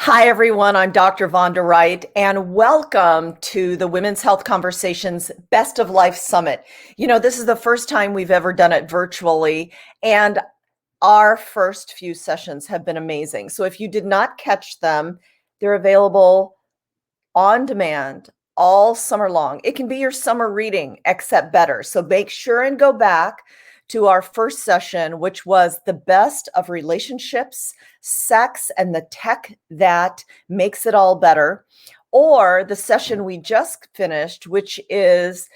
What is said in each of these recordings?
Hi, everyone. I'm Dr. Vonda Wright, and welcome to the Women's Health Conversations Best of Life Summit. This is the first time we've ever done it virtually, and our first few sessions have been amazing. So if you did not catch them, they're available on demand all summer long. It can be your summer reading, except better. So make sure and go back to our first session, which was the best of relationships, sex, and the tech that makes it all better, or the session we just finished, which is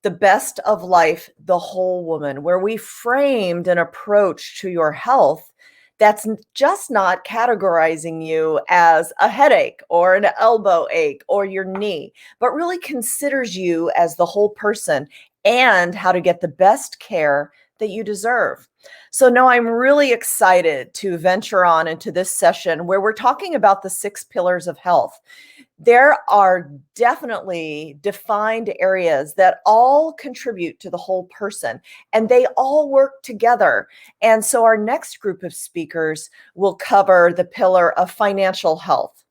the best of life, the whole woman, where we framed an approach to your health that's just not categorizing you as a headache or an elbow ache or your knee, but really considers you as the whole person and how to get the best care that you deserve. So no, I'm really excited to venture on into this session where we're talking about the 6 pillars of health. There are definitely defined areas that all contribute to the whole person, and they all work together. And so our next group of speakers will cover the pillar of financial health.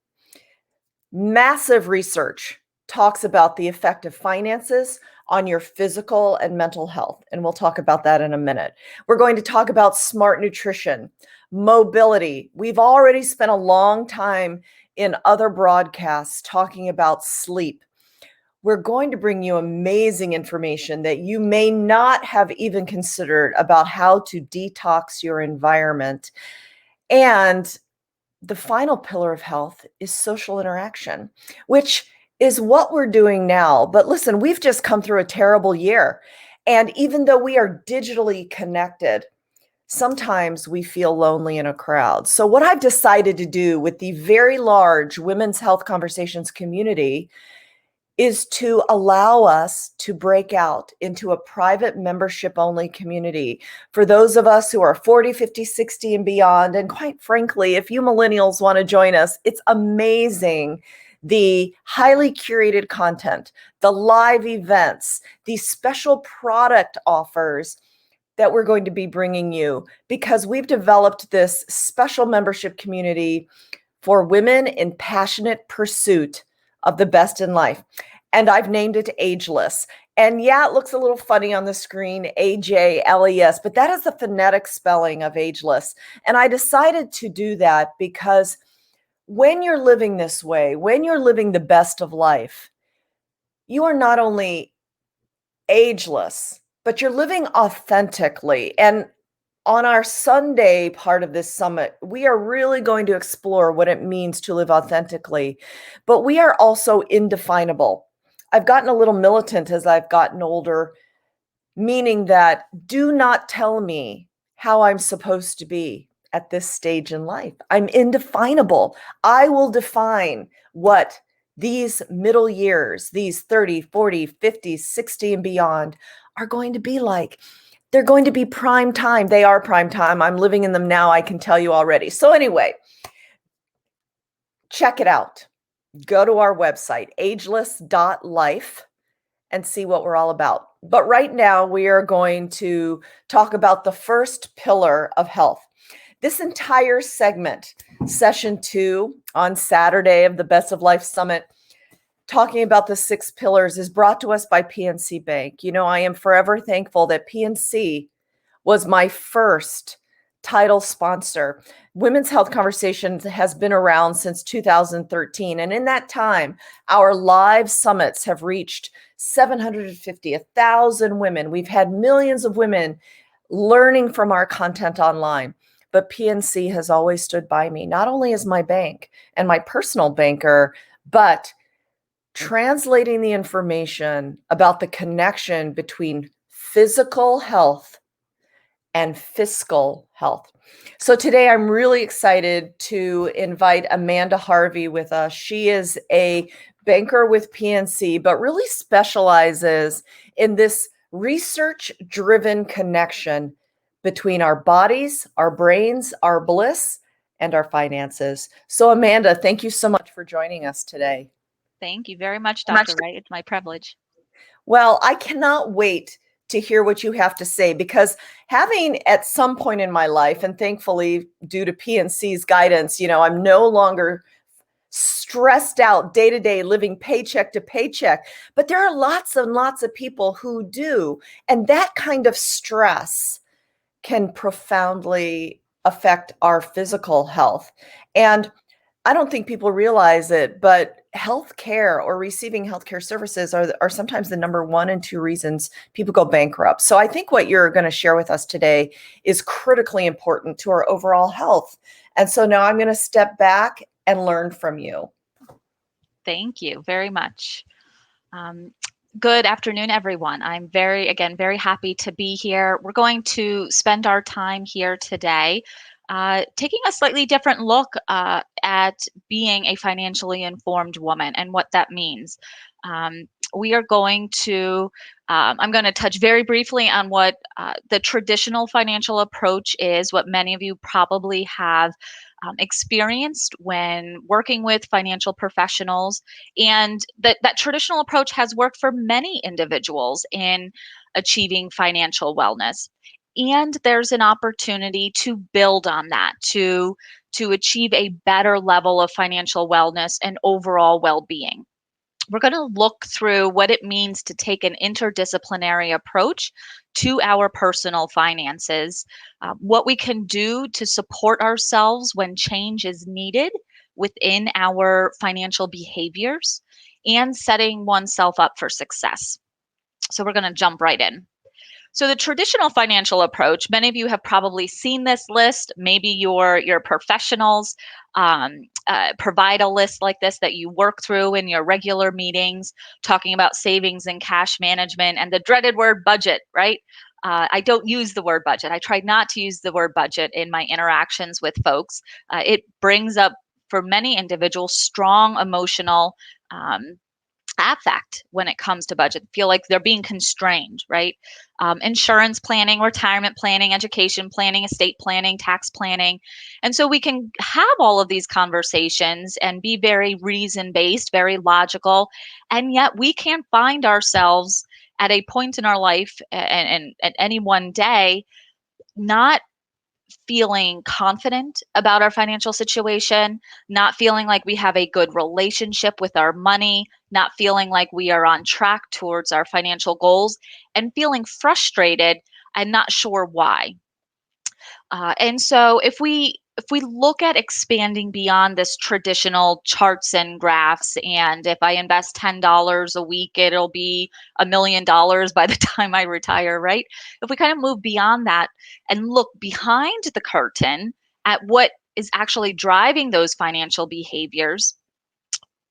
Massive research talks about the effect of finances on your physical and mental health, and we'll talk about that in a minute. We're going to talk about smart nutrition, mobility. We've already spent a long time in other broadcasts talking about sleep. We're going to bring you amazing information that you may not have even considered about how to detox your environment. And the final pillar of health is social interaction, which is what we're doing now. But listen, we've just come through a terrible year. And even though we are digitally connected, sometimes we feel lonely in a crowd. So what I've decided to do with the very large Women's Health Conversations community is to allow us to break out into a private membership only community for those of us who are 40, 50, 60 and beyond. And quite frankly, if you millennials want to join us, it's amazing. The highly curated content, the live events, the special product offers that we're going to be bringing you, because we've developed this special membership community for women in passionate pursuit of the best in life. And I've named it Ageless. And yeah, it looks a little funny on the screen, AJLES, but that is the phonetic spelling of ageless. And I decided to do that because when you're living this way, when you're living the best of life, you are not only ageless, but you're living authentically. And on our Sunday part of this summit, we are really going to explore what it means to live authentically, but we are also indefinable. I've gotten a little militant as I've gotten older, meaning that do not tell me how I'm supposed to be at this stage in life. I'm indefinable. I will define what these middle years, these 30, 40, 50, 60 and beyond are going to be like. They're going to be prime time. They are prime time. I'm living in them now, I can tell you already. So anyway, check it out. Go to our website, ageless.life, and see what we're all about. But right now, we are going to talk about the first pillar of health. This entire segment, session 2 on Saturday of the Best of Life Summit, talking about the 6 pillars, is brought to us by PNC Bank. I am forever thankful that PNC was my first title sponsor. Women's Health Conversations has been around since 2013. And in that time, our live summits have reached 750, 1,000 women. We've had millions of women learning from our content online. But PNC has always stood by me, not only as my bank and my personal banker, but translating the information about the connection between physical health and fiscal health. So today I'm really excited to invite Amanda Harvey with us. She is a banker with PNC, but really specializes in this research-driven connection between our bodies, our brains, our bliss, and our finances. So Amanda, thank you so much for joining us today. Thank you very much, Dr. Wright. It's my privilege. Well, I cannot wait to hear what you have to say, because having at some point in my life, and thankfully due to PNC's guidance, I'm no longer stressed out day to day, living paycheck to paycheck. But there are lots and lots of people who do. And that kind of stress can profoundly affect our physical health. And I don't think people realize it, but healthcare or receiving healthcare services are sometimes the number one and two reasons people go bankrupt. So I think what you're going to share with us today is critically important to our overall health. And so now I'm going to step back and learn from you. Thank you very much. Um, Good afternoon, everyone. I'm very happy to be here. We're going to spend our time here today taking a slightly different look at being a financially informed woman and what that means. We are going to, I'm going to touch very briefly on what the traditional financial approach is, what many of you probably have experienced when working with financial professionals, and that traditional approach has worked for many individuals in achieving financial wellness. And there's an opportunity to build on that, to achieve a better level of financial wellness and overall well-being. We're going to look through what it means to take an interdisciplinary approach to our personal finances, what we can do to support ourselves when change is needed within our financial behaviors, and setting oneself up for success. So, we're going to jump right in. So the traditional financial approach, many of you have probably seen this list. Maybe your professionals provide a list like this that you work through in your regular meetings, talking about savings and cash management and the dreaded word budget, right? I don't use the word budget. I try not to use the word budget in my interactions with folks. It brings up, for many individuals, strong emotional affect when it comes to budget, feel like they're being constrained, right? Insurance planning, retirement planning, education planning, estate planning, tax planning. And so we can have all of these conversations and be very reason based, very logical. And yet we can find ourselves at a point in our life, and at any one day, not feeling confident about our financial situation, not feeling like we have a good relationship with our money, not feeling like we are on track towards our financial goals, and feeling frustrated and not sure why. And so if we look at expanding beyond this traditional charts and graphs, and if I invest $10 a week, it'll be $1 million by the time I retire, right? If we kind of move beyond that and look behind the curtain at what is actually driving those financial behaviors,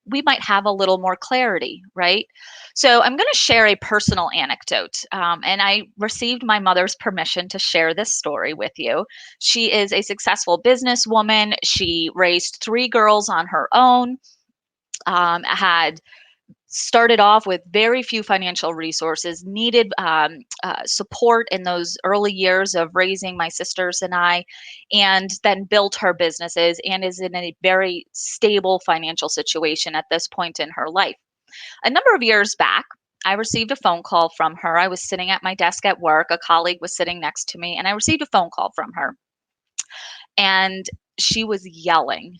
we might have a little more clarity, right? So I'm going to share a personal anecdote. And I received my mother's permission to share this story with you. She is a successful businesswoman. She raised three girls on her own, had started off with very few financial resources, needed support in those early years of raising my sisters and I, and then built her businesses and is in a very stable financial situation at this point in her life. A number of years back, I received a phone call from her. I was sitting at my desk at work. A colleague was sitting next to me, and I received a phone call from her. And she was yelling,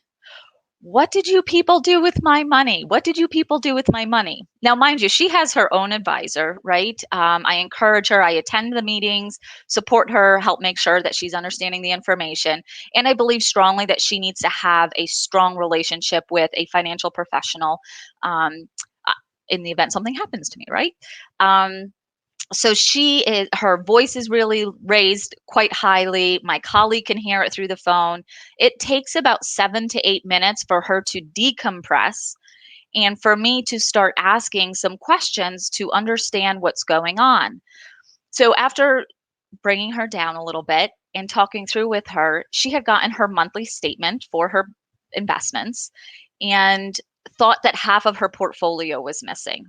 "What did you people do with my money? What did you people do with my money?" Now, mind you, she has her own advisor, right? I encourage her, I attend the meetings, support her, help make sure that she's understanding the information. And I believe strongly that she needs to have a strong relationship with a financial professional um, uh, in the event something happens to me, right? So her voice is really raised quite highly. My colleague can hear it through the phone. It takes about 7 to 8 minutes for her to decompress and for me to start asking some questions to understand what's going on. So after bringing her down a little bit and talking through with her, she had gotten her monthly statement for her investments and thought that half of her portfolio was missing.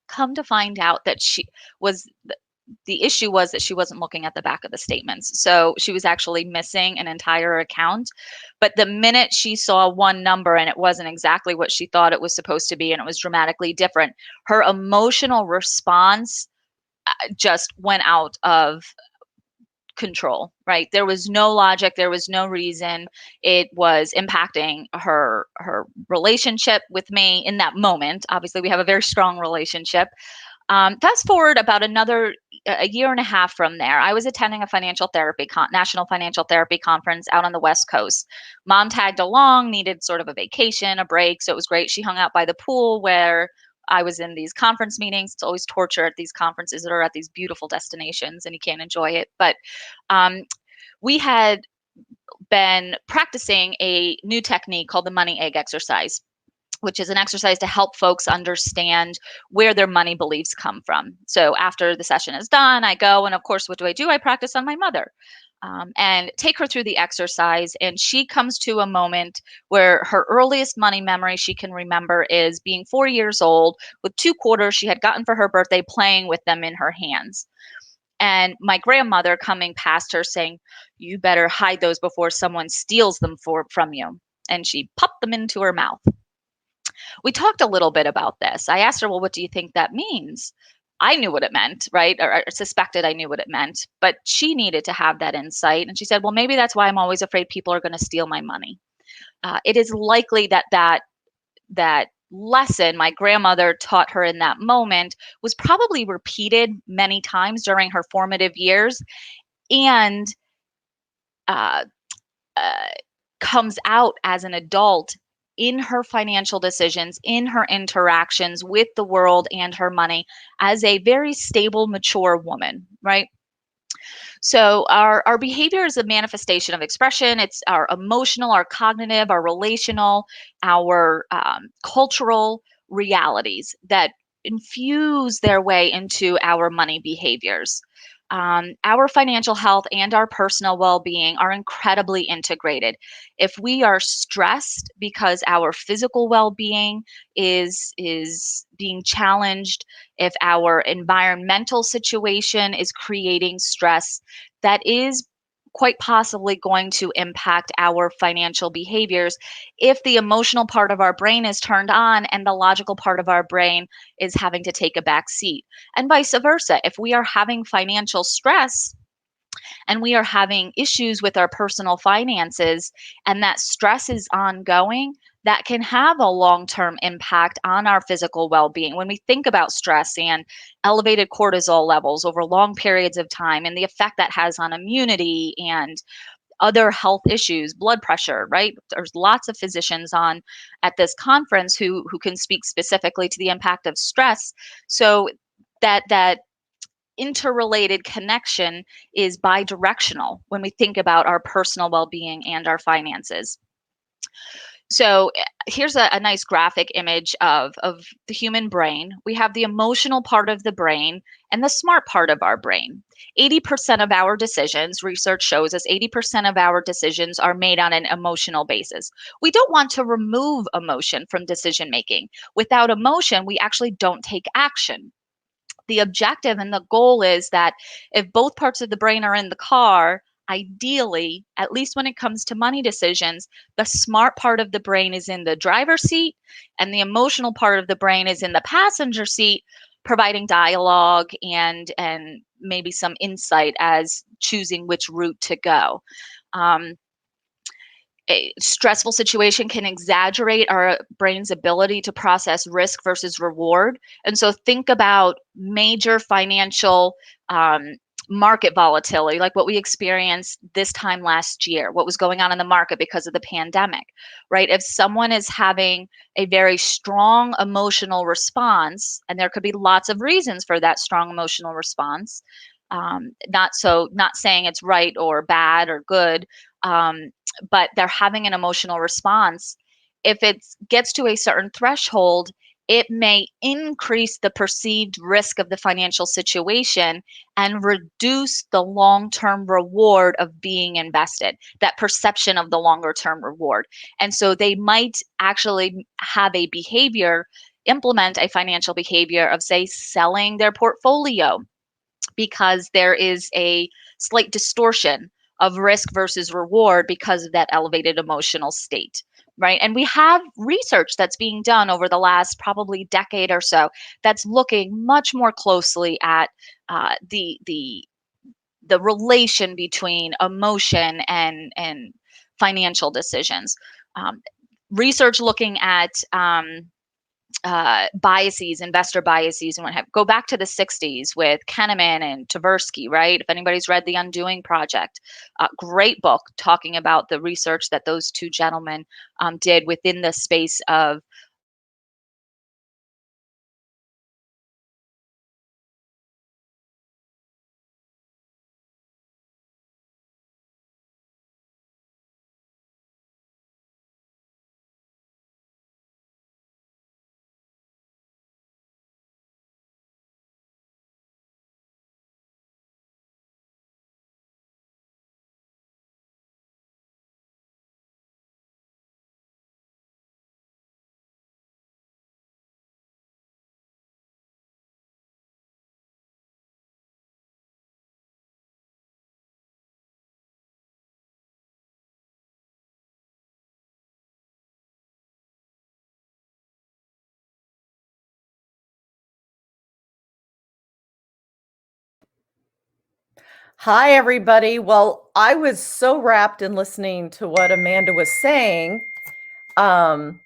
Come to find out that was the issue was that she wasn't looking at the back of the statements. So she was actually missing an entire account. But the minute she saw one number and it wasn't exactly what she thought it was supposed to be, and it was dramatically different, her emotional response just went out of control, right? There was no logic, there was no reason. It was impacting her relationship with me in that moment. Obviously, we have a very strong relationship. Fast forward about a year and a half from there, I was attending a national financial therapy conference out on the West Coast. Mom tagged along, needed sort of a vacation, a break, so it was great. She hung out by the pool where I was in these conference meetings. It's always torture at these conferences that are at these beautiful destinations and you can't enjoy it. But um, we had been practicing a new technique called the money egg exercise, which is an exercise to help folks understand where their money beliefs come from. So after the session is done, I go, and of course, what do? I practice on my mother. And take her through the exercise. And she comes to a moment where her earliest money memory she can remember is being 4 years old with 2 quarters she had gotten for her birthday, playing with them in her hands. And my grandmother coming past her saying, "You better hide those before someone steals them from you." And she popped them into her mouth. We talked a little bit about this. I asked her, "Well, what do you think that means?" I knew what it meant, right? Or suspected I knew what it meant, but she needed to have that insight. And she said, "Well, maybe that's why I'm always afraid people are going to steal my money." It is likely that lesson my grandmother taught her in that moment was probably repeated many times during her formative years, and uh, uh, comes out as an adult in her financial decisions, in her interactions with the world and her money as a very stable, mature woman, right? So our behavior is a manifestation of expression. It's our emotional, our cognitive, our relational, our cultural realities that infuse their way into our money behaviors. Our financial health and our personal well-being are incredibly integrated. If we are stressed because our physical well-being is being challenged, if our environmental situation is creating stress, that is quite possibly going to impact our financial behaviors if the emotional part of our brain is turned on and the logical part of our brain is having to take a back seat. And vice versa. If we are having financial stress and we are having issues with our personal finances and that stress is ongoing, that can have a long term impact on our physical well being. When we think about stress and elevated cortisol levels over long periods of time and the effect that has on immunity and other health issues, blood pressure, right? There's lots of physicians on at this conference who can speak specifically to the impact of stress. So that interrelated connection is bidirectional when we think about our personal well-being and our finances. So here's a nice graphic image of the human brain. We have the emotional part of the brain and the smart part of our brain. 80% of our decisions, research shows us 80% of our decisions are made on an emotional basis. We don't want to remove emotion from decision making. Without emotion, we actually don't take action. The objective and the goal is that if both parts of the brain are in the car, ideally, at least when it comes to money decisions, the smart part of the brain is in the driver's seat and the emotional part of the brain is in the passenger seat, providing dialogue and maybe some insight as choosing which route to go. Um, a stressful situation can exaggerate our brain's ability to process risk versus reward. And so think about major financial market volatility, like what we experienced this time last year, what was going on in the market because of the pandemic, right? If someone is having a very strong emotional response, and there could be lots of reasons for that strong emotional response, not saying it's right or bad or good, um, but they're having an emotional response. If it gets to a certain threshold, it may increase the perceived risk of the financial situation and reduce the long term reward of being invested, that perception of the longer term reward. And so they might actually have a behavior, implement a financial behavior of, say, selling their portfolio because there is a slight distortion of risk versus reward because of that elevated emotional state, right? And we have research that's being done over the last probably decade or so that's looking much more closely at the the relation between emotion and financial decisions. Um, Research looking at biases, investor biases, and what have. Go back to the '60s with Kahneman and Tversky, right? If anybody's read The Undoing Project, great book talking about the research that those two gentlemen did within the space of Hi, everybody. Well, I was so wrapped in listening to what Amanda was saying, um,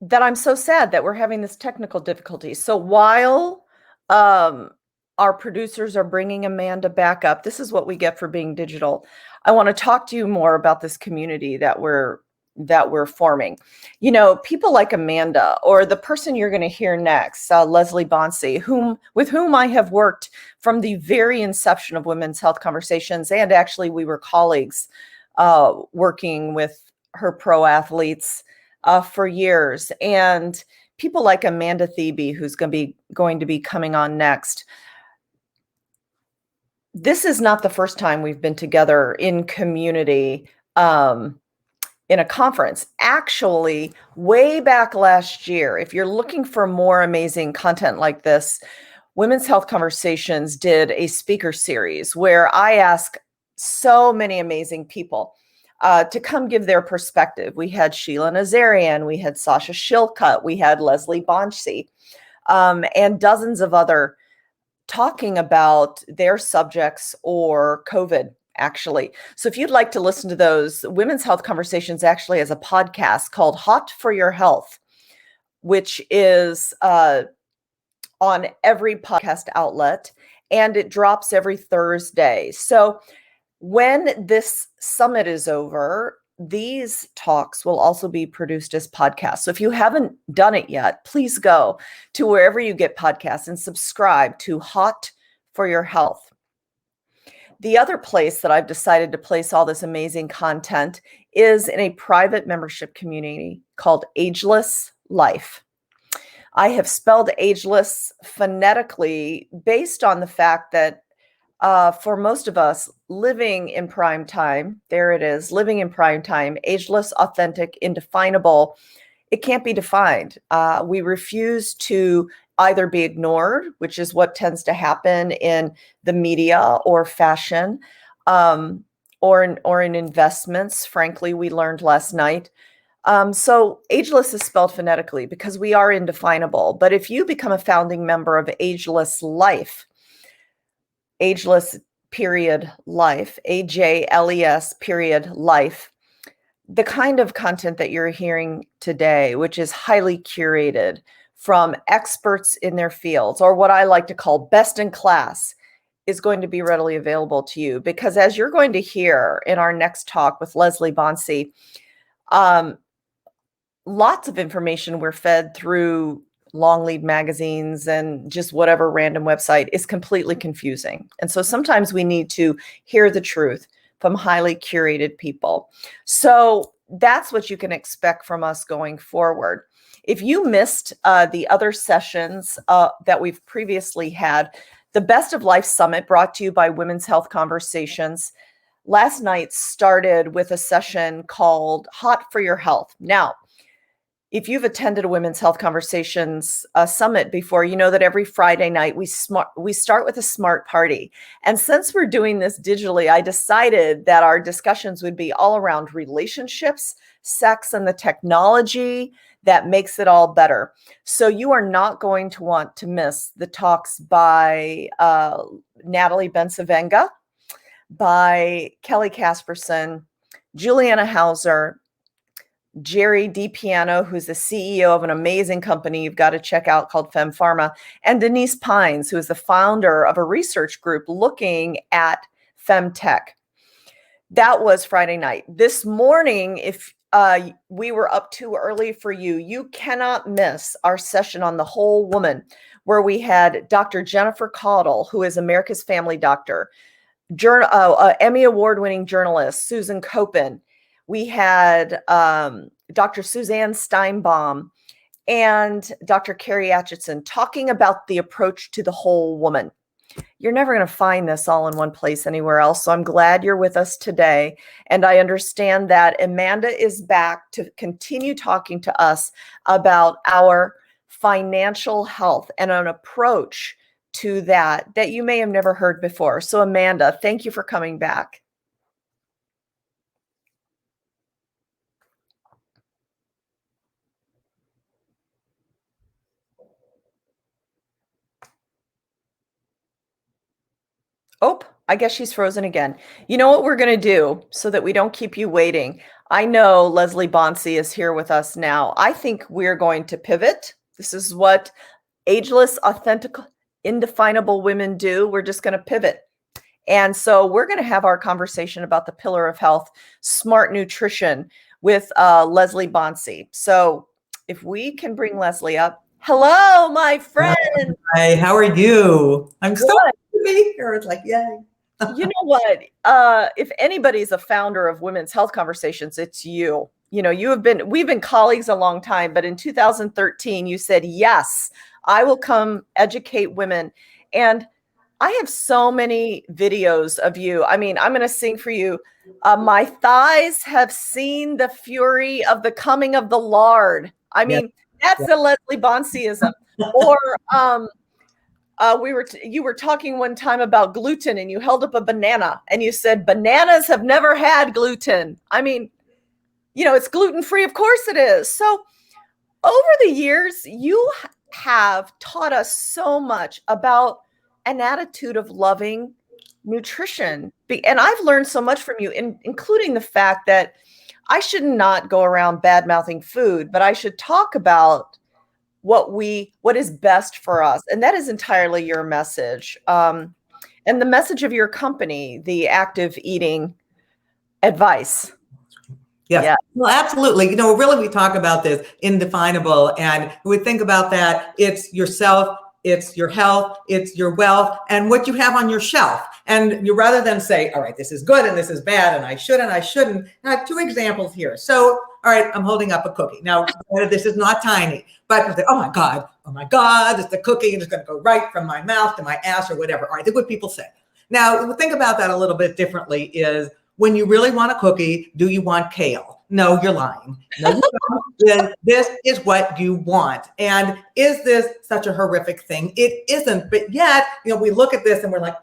that I'm so sad that we're having this technical difficulty. So while um, our producers are bringing Amanda back up, this is what we get for being digital. I want to talk to you more about this community that we're forming. You know, people like Amanda or the person you're going to hear next, Leslie Bonci, with whom I have worked from the very inception of Women's Health Conversations, and actually we were colleagues working with her pro athletes for years. And people like Amanda Thebe, who's going to be coming on next. This is not the first time we've been together in community in a conference. Actually, way back last year, if you're looking for more amazing content like this, Women's Health Conversations did a speaker series where I ask so many amazing people to come give their perspective. We had Sheila Nazarian, we had Sasha Shilcutt, we had Leslie Bonci, and dozens of other talking about their subjects or COVID, actually. So if you'd like to listen to those, Women's Health Conversations actually has a podcast called Hot for Your Health, which is on every podcast outlet, and it drops every Thursday. So when this summit is over, these talks will also be produced as podcasts. So if you haven't done it yet, please go to wherever you get podcasts and subscribe to Hot for Your Health. The other place that I've decided to place all this amazing content is in a private membership community called Ageless Life. I have spelled ageless phonetically based on the fact that for most of us living in prime time, there it is, living in prime time, ageless, authentic, indefinable, it can't be defined. We refuse to either be ignored, which is what tends to happen in the media or fashion, or in investments. Frankly, we learned last night. So ageless is spelled phonetically because we are indefinable. But if you become a founding member of Ageless Life, Ageless period life, AJLES period life, the kind of content that you're hearing today, which is highly curated from experts in their fields, or what I like to call best in class, is going to be readily available to you. Because as you're going to hear in our next talk with Leslie Bonci, lots of information we're fed through long lead magazines and just whatever random website is completely confusing. And so sometimes we need to hear the truth from highly curated people. So that's what you can expect from us going forward. If you missed the other sessions that we've previously had, the Best of Life Summit brought to you by Women's Health Conversations last night started with a session called Hot for Your Health. Now, If you've attended a Women's Health Conversations summit before, you know that every Friday night we start with a smart party. And since we're doing this digitally, I decided that our discussions would be all around relationships, sex, and the technology that makes it all better. So you are not going to want to miss the talks by Natalie Bensavenga, by Kelly Casperson, Juliana Hauser, Jerry DiPiano, who's the CEO of an amazing company you've got to check out called Fem Pharma, and Denise Pines, who is the founder of a research group looking at femtech. That was Friday night. This morning, if we were up too early for you, you cannot miss our session on the whole woman, where we had Dr. Jennifer Caudle, who is America's Family Doctor, Emmy Award-winning journalist Susan Koppen. We had Dr. Suzanne Steinbaum and Dr. Carrie Atchison talking about the approach to the whole woman. You're never going to find this all in one place anywhere else. So I'm glad you're with us today. And I understand that Amanda is back to continue talking to us about our financial health and an approach to that you may have never heard before. So Amanda, thank you for coming back. Oh, I guess she's frozen again. You know what we're going to do so that we don't keep you waiting? I know Leslie Bonci is here with us now. I think we're going to pivot. This is what ageless, authentic, indefinable women do. We're just going to pivot. And so we're going to have our conversation about the pillar of health, smart nutrition, with Leslie Bonci. So if we can bring Leslie up. Hello, my friend. Hi, how are you? I'm so happy to be here. It's like, yay. You know what? If anybody's a founder of Women's Health Conversations, it's you. You know, we've been colleagues a long time, but in 2013, you said, yes, I will come educate women. And I have so many videos of you. I mean, I'm going to sing for you. My thighs have seen the fury of the coming of the Lord. I mean, that's the Leslie Bonci-ism. Or you were talking one time about gluten, and you held up a banana and you said, bananas have never had gluten. I mean, you know, it's gluten-free. Of course it is. So over the years, you have taught us so much about an attitude of loving nutrition. And I've learned so much from you, including the fact that I should not go around bad-mouthing food, but I should talk about what is best for us. And that is entirely your message. And the message of your company, the active eating advice. Yes. Yeah. Well, absolutely. You know, really, we talk about this indefinable, and we think about that. It's yourself, it's your health, it's your wealth, and what you have on your shelf. And you, rather than say, all right, this is good and this is bad, and I shouldn't. I have two examples here. So, all right, I'm holding up a cookie. Now, this is not tiny, but oh my God, it's the cookie, and it's going to go right from my mouth to my ass or whatever. All right, that's what people say. Now, think about that a little bit differently is, when you really want a cookie, do you want kale? No, you're lying. No, you don't. This is what you want. And is this such a horrific thing? It isn't. But yet, you know, we look at this and we're like,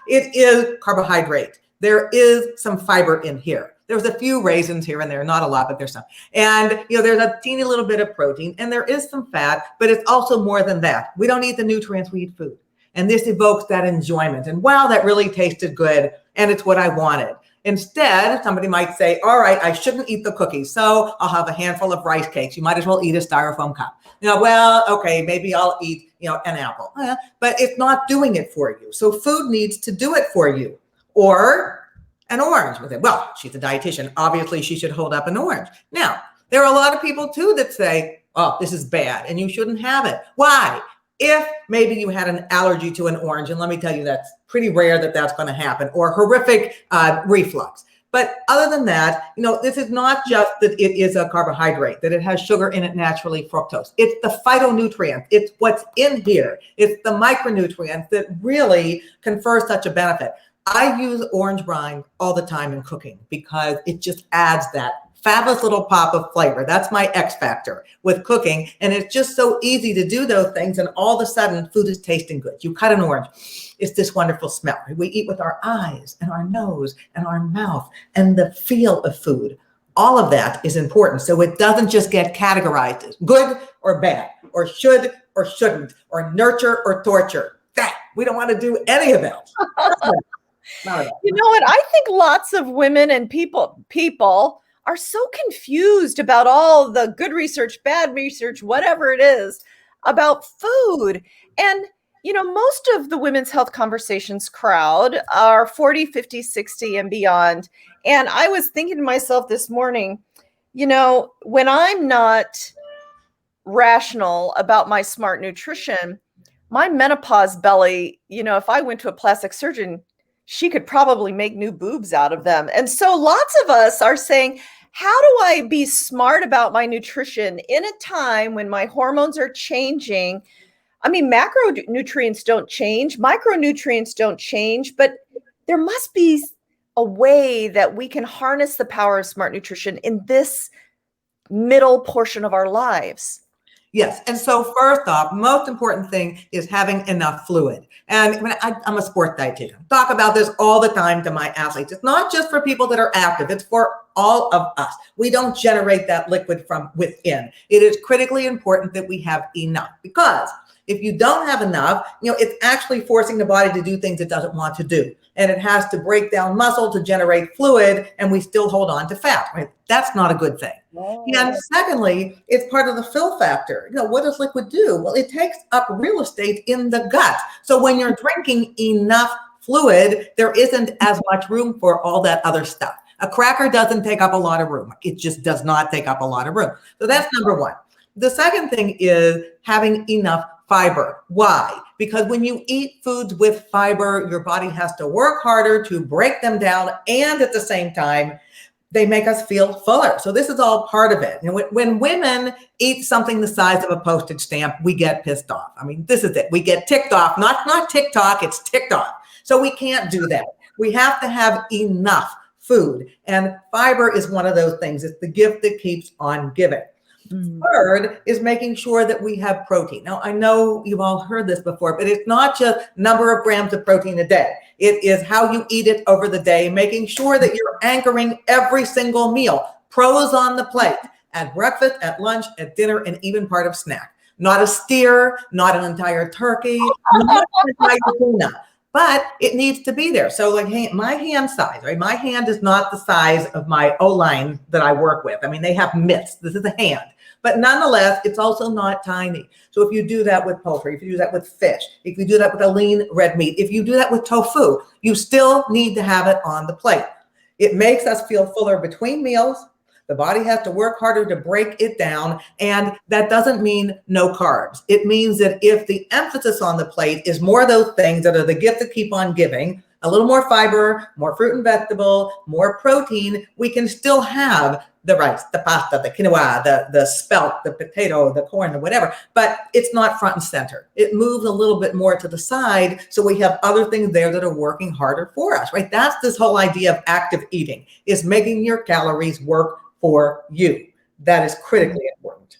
it is carbohydrate. There is some fiber in here. There's a few raisins here and there, not a lot, but there's some. And, you know, there's a teeny little bit of protein, and there is some fat, but it's also more than that. We don't eat the nutrients, we eat food. And this evokes that enjoyment. And wow, that really tasted good. And it's what I wanted. Instead, somebody might say, all right, I shouldn't eat the cookies, so I'll have a handful of rice cakes. You might as well eat a styrofoam cup. You know, well, okay, maybe I'll eat, you know, an apple. But it's not doing it for you. So food needs to do it for you. Or an orange. Well, she's a dietitian. Obviously, she should hold up an orange. Now, there are a lot of people, too, that say, oh, this is bad, and you shouldn't have it. Why? If maybe you had an allergy to an orange, and let me tell you, that's pretty rare that that's going to happen, or horrific reflux. But other than that, you know, this is not just that it is a carbohydrate, that it has sugar in it naturally, fructose. It's the phytonutrients. It's what's in here. It's the micronutrients that really confer such a benefit. I use orange rind all the time in cooking because it just adds that fabulous little pop of flavor. That's my X factor with cooking. And it's just so easy to do those things. And all of a sudden, food is tasting good. You cut an orange, it's this wonderful smell. We eat with our eyes and our nose and our mouth and the feel of food. All of that is important. So it doesn't just get categorized as good or bad, or should or shouldn't, or nurture or torture. We don't want to do any of that. You know what? I think lots of women and people are so confused about all the good research, bad research, whatever it is about food. And, you know, most of the women's health conversations crowd are 40, 50, 60 and beyond. And I was thinking to myself this morning, you know, when I'm not rational about my smart nutrition, my menopause belly, you know, if I went to a plastic surgeon, she could probably make new boobs out of them. And so lots of us are saying, how do I be smart about my nutrition in a time when my hormones are changing? I mean, macronutrients don't change, micronutrients don't change, but there must be a way that we can harness the power of smart nutrition in this middle portion of our lives. Yes. And so first off, most important thing is having enough fluid. And when I'm a sport dietitian, talk about this all the time to my athletes. It's not just for people that are active. It's for all of us. We don't generate that liquid from within. It is critically important that we have enough, because if you don't have enough, you know, it's actually forcing the body to do things it doesn't want to do. And it has to break down muscle to generate fluid, and we still hold on to fat, right? That's not a good thing. Oh. And secondly, it's part of the fill factor. You know, what does liquid do? Well, it takes up real estate in the gut. So when you're drinking enough fluid, there isn't as much room for all that other stuff. A cracker doesn't take up a lot of room. It just does not take up a lot of room. So that's number one. The second thing is having enough fiber. Why? Because when you eat foods with fiber, your body has to work harder to break them down. And at the same time, they make us feel fuller. So this is all part of it. And when women eat something the size of a postage stamp, we get pissed off. I mean, this is it. We get ticked off, not TikTok, it's ticked off. So we can't do that. We have to have enough food. And fiber is one of those things. It's the gift that keeps on giving. Third is making sure that we have protein. Now, I know you've all heard this before, but it's not just number of grams of protein a day. It is how you eat it over the day, making sure that you're anchoring every single meal. Pros on the plate, at breakfast, at lunch, at dinner, and even part of snack. Not a steer, not an entire turkey, not an entire tuna. But it needs to be there. So like my hand size, right? My hand is not the size of my O-line that I work with. I mean, they have mitts. This is a hand. But nonetheless, it's also not tiny. So if you do that with poultry, if you do that with fish, if you do that with a lean red meat, if you do that with tofu, you still need to have it on the plate. It makes us feel fuller between meals. The body has to work harder to break it down. And that doesn't mean no carbs. It means that if the emphasis on the plate is more of those things that are the gift that keep on giving, a little more fiber, more fruit and vegetable, more protein, we can still have the rice, the pasta, the quinoa, the spelt, the potato, the corn, the whatever, but it's not front and center. It moves a little bit more to the side. So we have other things there that are working harder for us, right? That's this whole idea of active eating, is making your calories work for you. That is critically important.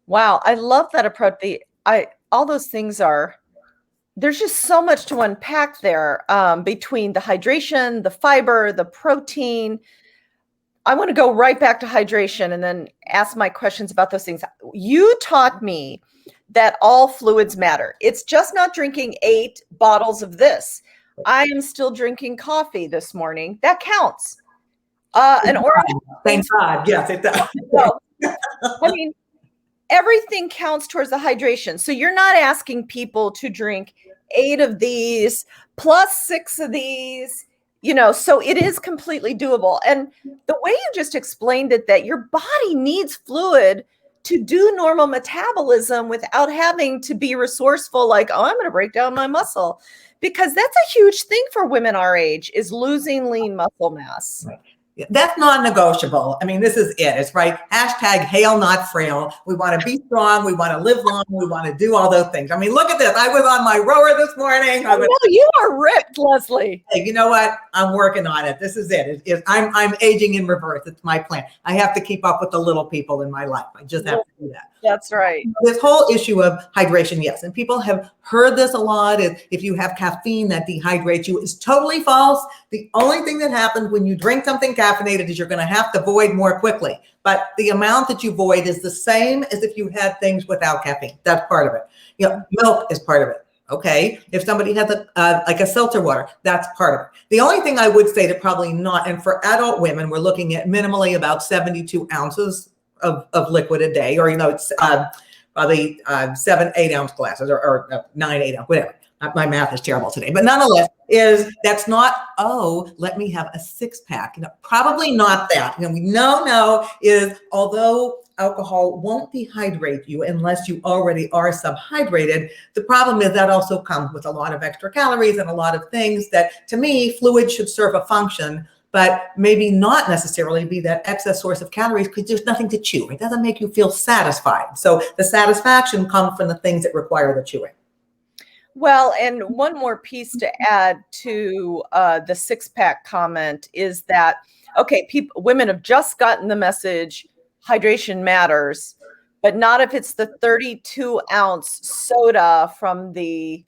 Wow. I love that approach. All those things there's just so much to unpack there, between the hydration, the fiber, the protein. I want to go right back to hydration and then ask my questions about those things. You taught me that all fluids matter. It's just not drinking 8 bottles of this. I am still drinking coffee this morning. That counts. An orange. Thank God. Yes, it does. I mean, everything counts towards the hydration. So you're not asking people to drink 8 of these plus 6 of these, you know, so it is completely doable. And the way you just explained it, that your body needs fluid to do normal metabolism without having to be resourceful, like, oh, I'm going to break down my muscle, because that's a huge thing for women our age, is losing lean muscle mass. Right. That's non-negotiable. I mean, this is it. It's right. Hashtag hail not frail. We want to be strong. We want to live long. We want to do all those things. I mean, look at this. I was on my rower this morning. No, you are ripped, Leslie. Hey, you know what? I'm working on it. This is it. I'm aging in reverse. It's my plan. I have to keep up with the little people in my life. I just have to do that. That's right. This whole issue of hydration, yes, and people have heard this a lot. If you have caffeine that dehydrates you, is totally false. The only thing that happens when you drink something caffeinated is you're going to have to void more quickly. But the amount that you void is the same as if you had things without caffeine. That's part of it. Milk is part of it. Okay. If somebody has like a seltzer water, that's part of it. The only thing I would say that probably not, and for adult women, we're looking at minimally about 72 ounces of liquid a day, or, it's probably 7-8 ounce glasses or 9-8 ounce, whatever. My math is terrible today, but nonetheless, that's not, let me have a 6-pack. Probably not that. We know is, although alcohol won't dehydrate you unless you already are subhydrated, the problem is that also comes with a lot of extra calories and a lot of things that, to me, fluid should serve a function, but maybe not necessarily be that excess source of calories because there's nothing to chew. It doesn't make you feel satisfied. So the satisfaction comes from the things that require the chewing. Well, and one more piece to add to the 6-pack comment is that, okay, women have just gotten the message, hydration matters, but not if it's the 32-ounce soda from the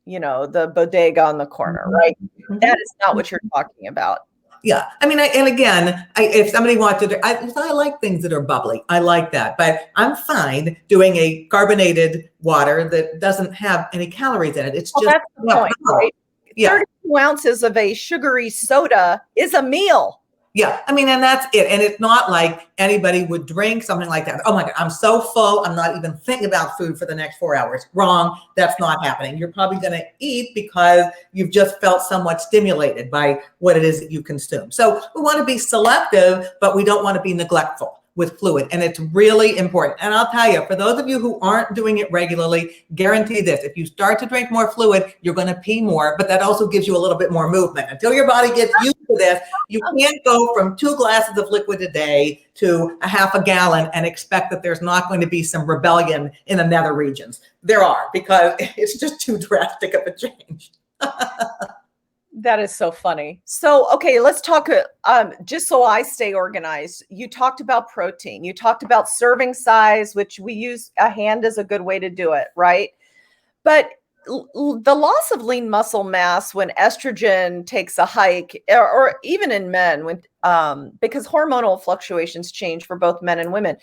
bodega on the corner, right? Mm-hmm. That is not what you're talking about. Yeah. I mean, if somebody wanted to, I like things that are bubbly. I like that, but I'm fine doing a carbonated water that doesn't have any calories in it. It's just, that's the point, right? Yeah. 32 ounces of a sugary soda is a meal. Yeah. I mean, and that's it. And it's not like anybody would drink something like that. Oh my God, I'm so full. I'm not even thinking about food for the next 4 hours. Wrong. That's not happening. You're probably going to eat because you've just felt somewhat stimulated by what it is that you consume. So we want to be selective, but we don't want to be neglectful with fluid. And it's really important. And I'll tell you, for those of you who aren't doing it regularly, guarantee this: if you start to drink more fluid, you're going to pee more, but that also gives you a little bit more movement. Until your body gets used to this, you can't go from 2 glasses of liquid a day to a half a gallon and expect that there's not going to be some rebellion in the nether regions. There are, because it's just too drastic of a change. That is so funny. So, okay, let's talk, just so I stay organized. You talked about protein. You talked about serving size, which we use a hand as a good way to do it, right? But the loss of lean muscle mass when estrogen takes a hike, or even in men, because hormonal fluctuations change for both men and women.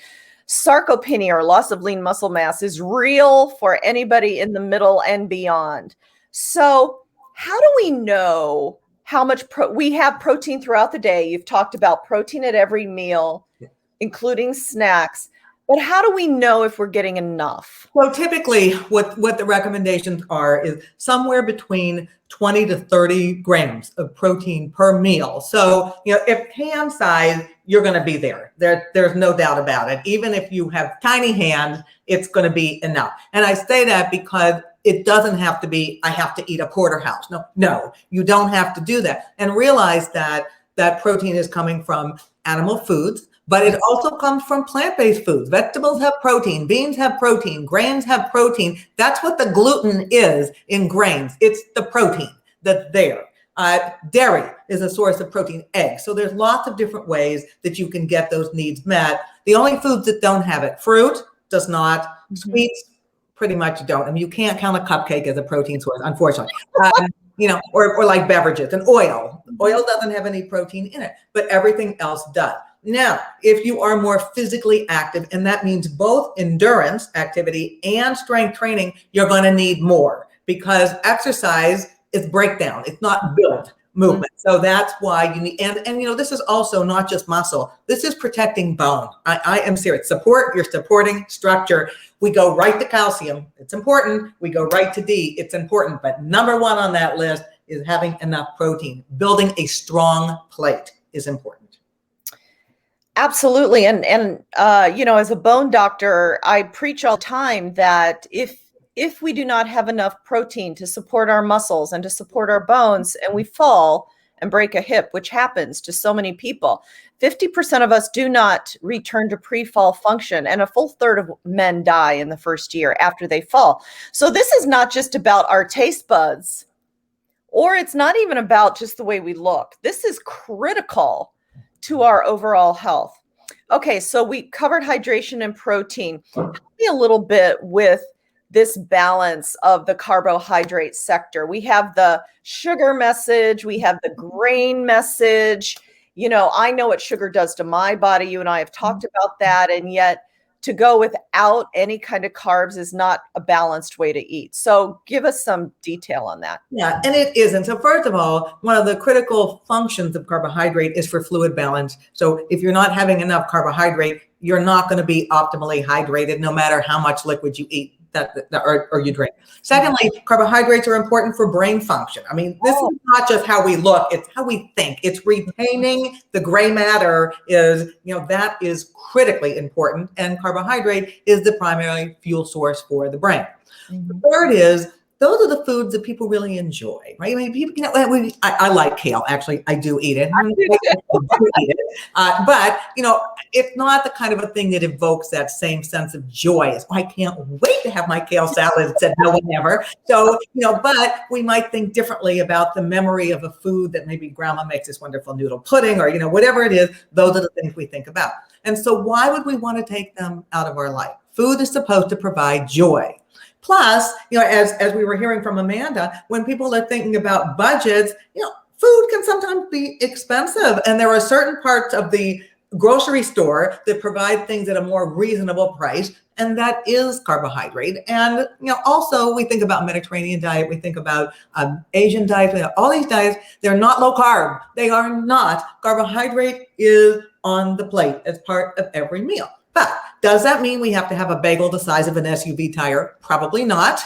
Sarcopenia, or loss of lean muscle mass, is real for anybody in the middle and beyond. So how do we know how much we have protein throughout the day? You've talked about protein at every meal, including snacks. But how do we know if we're getting enough? Well, typically what the recommendations are is somewhere between 20 to 30 grams of protein per meal. So, if hand size, you're going to be there. There's no doubt about it. Even if you have tiny hands, it's going to be enough. And I say that because it doesn't have to be, I have to eat a porterhouse. No, you don't have to do that. And realize that protein is coming from animal foods, but it also comes from plant-based foods. Vegetables have protein, beans have protein, grains have protein. That's what the gluten is in grains. It's the protein that's there. Dairy is a source of protein, eggs. So there's lots of different ways that you can get those needs met. The only foods that don't have it, fruit does not, sweets pretty much don't. I mean, you can't count a cupcake as a protein source, unfortunately. Or like beverages and oil. Oil doesn't have any protein in it, but everything else does. Now, if you are more physically active, and that means both endurance activity and strength training, you're going to need more, because exercise is breakdown. It's not build movement. So that's why you need, and this is also not just muscle. This is protecting bone. I am serious. You're supporting structure. We go right to calcium. It's important. We go right to D. It's important. But number 1 on that list is having enough protein. Building a strong plate is important. Absolutely. And as a bone doctor, I preach all the time that if we do not have enough protein to support our muscles and to support our bones, and we fall and break a hip, which happens to so many people. 50% of us do not return to pre-fall function, and a full third of men die in the first year after they fall. So this is not just about our taste buds, or it's not even about just the way we look. This is critical to our overall health. Okay, so we covered hydration and protein. Help me a little bit with this balance of the carbohydrate sector. We have the sugar message, we have the grain message. You know, I know what sugar does to my body. You and I have talked about that, and yet to go without any kind of carbs is not a balanced way to eat. So give us some detail on that. Yeah, and it isn't. So first of all, one of the critical functions of carbohydrate is for fluid balance. So if you're not having enough carbohydrate, you're not going to be optimally hydrated no matter how much liquid you eat or you drink. Secondly, carbohydrates are important for brain function. I mean, this is not just how we look, it's how we think. It's retaining the gray matter that is critically important. And carbohydrate is the primary fuel source for the brain. The third is, those are the foods that people really enjoy, right? I mean, people, I like kale. Actually, I do eat it. But it's not the kind of a thing that evokes that same sense of joy. It's, I can't wait to have my kale salad, said no one ever. So, but we might think differently about the memory of a food that maybe grandma makes this wonderful noodle pudding, or, whatever it is. Those are the things we think about. And so why would we want to take them out of our life? Food is supposed to provide joy. Plus, as we were hearing from Amanda, when people are thinking about budgets, food can sometimes be expensive. And there are certain parts of the grocery store that provide things at a more reasonable price. And that is carbohydrate. And, also we think about Mediterranean diet. We think about Asian diet. All these diets, they're not low carb. They are not. Carbohydrate is on the plate as part of every meal. But does that mean we have to have a bagel the size of an SUV tire? Probably not.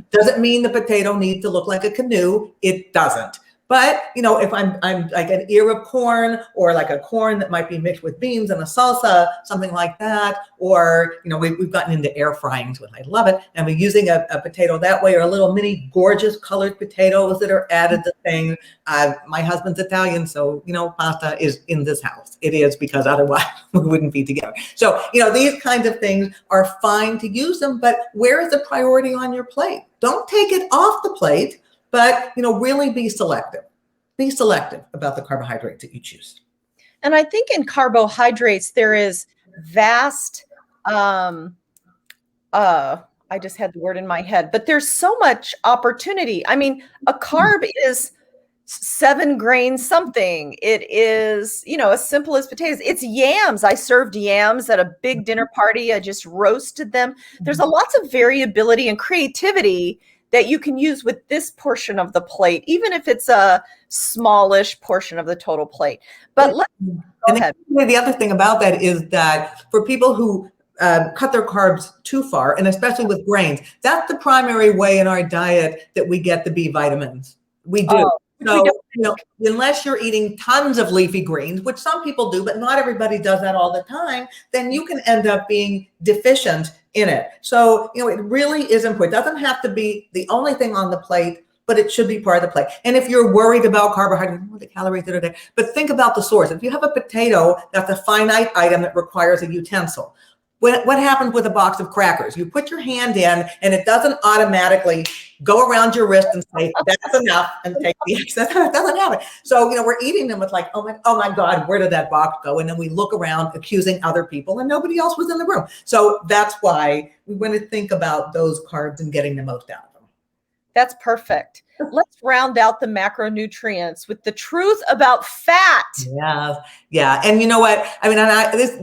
Does it mean the potato needs to look like a canoe? It doesn't. But, if I'm like an ear of corn, or like a corn that might be mixed with beans and a salsa, something like that, or, we've gotten into air frying, so I love it. And we're using a potato that way, or a little mini gorgeous colored potatoes that are added to things. My husband's Italian, so, pasta is in this house. It is, because otherwise we wouldn't be together. So, these kinds of things are fine to use them, but where is the priority on your plate? Don't take it off the plate. But, really be selective. Be selective about the carbohydrates that you choose. And I think in carbohydrates, there is vast, I just had the word in my head, but there's so much opportunity. I mean, a carb is 7 grains something. It is, as simple as potatoes. It's yams. I served yams at a big dinner party. I just roasted them. There's lots of variability and creativity that you can use with this portion of the plate, even if it's a smallish portion of the total plate. But go ahead. The other thing about that is that for people who cut their carbs too far, and especially with grains, that's the primary way in our diet that we get the B vitamins. We do. So, unless you're eating tons of leafy greens, which some people do, but not everybody does that all the time, then you can end up being deficient in it. So, it really is important. It doesn't have to be the only thing on the plate, but it should be part of the plate. And if you're worried about carbohydrates, the calories that are there, but think about the source. If you have a potato, that's a finite item that requires a utensil. What happens with a box of crackers? You put your hand in, and it doesn't automatically go around your wrist and say, that's enough, and take the excess. It doesn't happen. So, we're eating them with like, oh my God, where did that box go? And then we look around accusing other people, and nobody else was in the room. So that's why we want to think about those carbs and getting the most out of them. That's perfect. Let's round out the macronutrients with the truth about fat. Yeah. And you know what? I mean,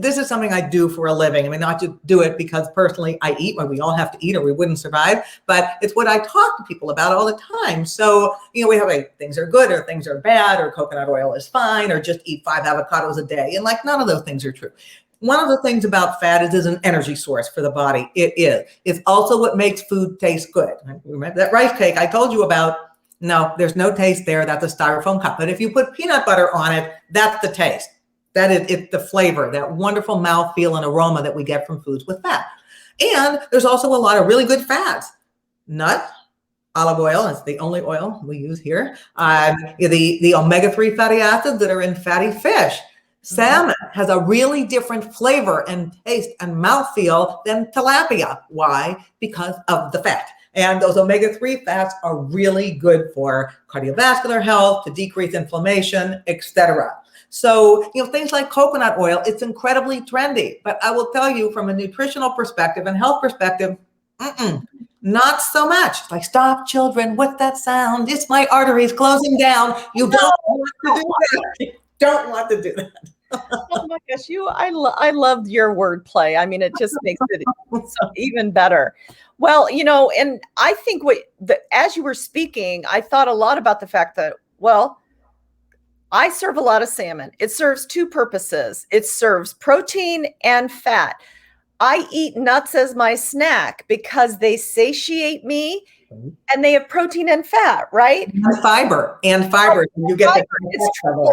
this is something I do for a living. I mean, not to do it because personally I eat, well, we all have to eat or we wouldn't survive, but it's what I talk to people about all the time. So, we have things are good or things are bad, or coconut oil is fine, or just eat 5 avocados a day. And none of those things are true. One of the things about fat is it's an energy source for the body. It is. It's also what makes food taste good. Remember that rice cake I told you about? No, there's no taste there. That's a styrofoam cup. But if you put peanut butter on it, that's the taste. That is it's the flavor, that wonderful mouthfeel and aroma that we get from foods with fat. And there's also a lot of really good fats. Nuts, olive oil is the only oil we use here. The omega-3 fatty acids that are in fatty fish. Salmon has a really different flavor and taste and mouthfeel than tilapia. Why? Because of the fat. And those omega-3 fats are really good for cardiovascular health, to decrease inflammation, etc. So, things like coconut oil, it's incredibly trendy. But I will tell you from a nutritional perspective and health perspective, not so much. Like, stop, children, what's that sound? It's my arteries closing down. You don't want to do that. Don't want to do that. Oh my gosh, I love your wordplay. I mean, it just makes it so even better. Well, and I think as you were speaking, I thought a lot about the fact that, well, I serve a lot of salmon. It serves two purposes. It serves protein and fat. I eat nuts as my snack because they satiate me and they have protein and fat, right? And fiber. You get fiber.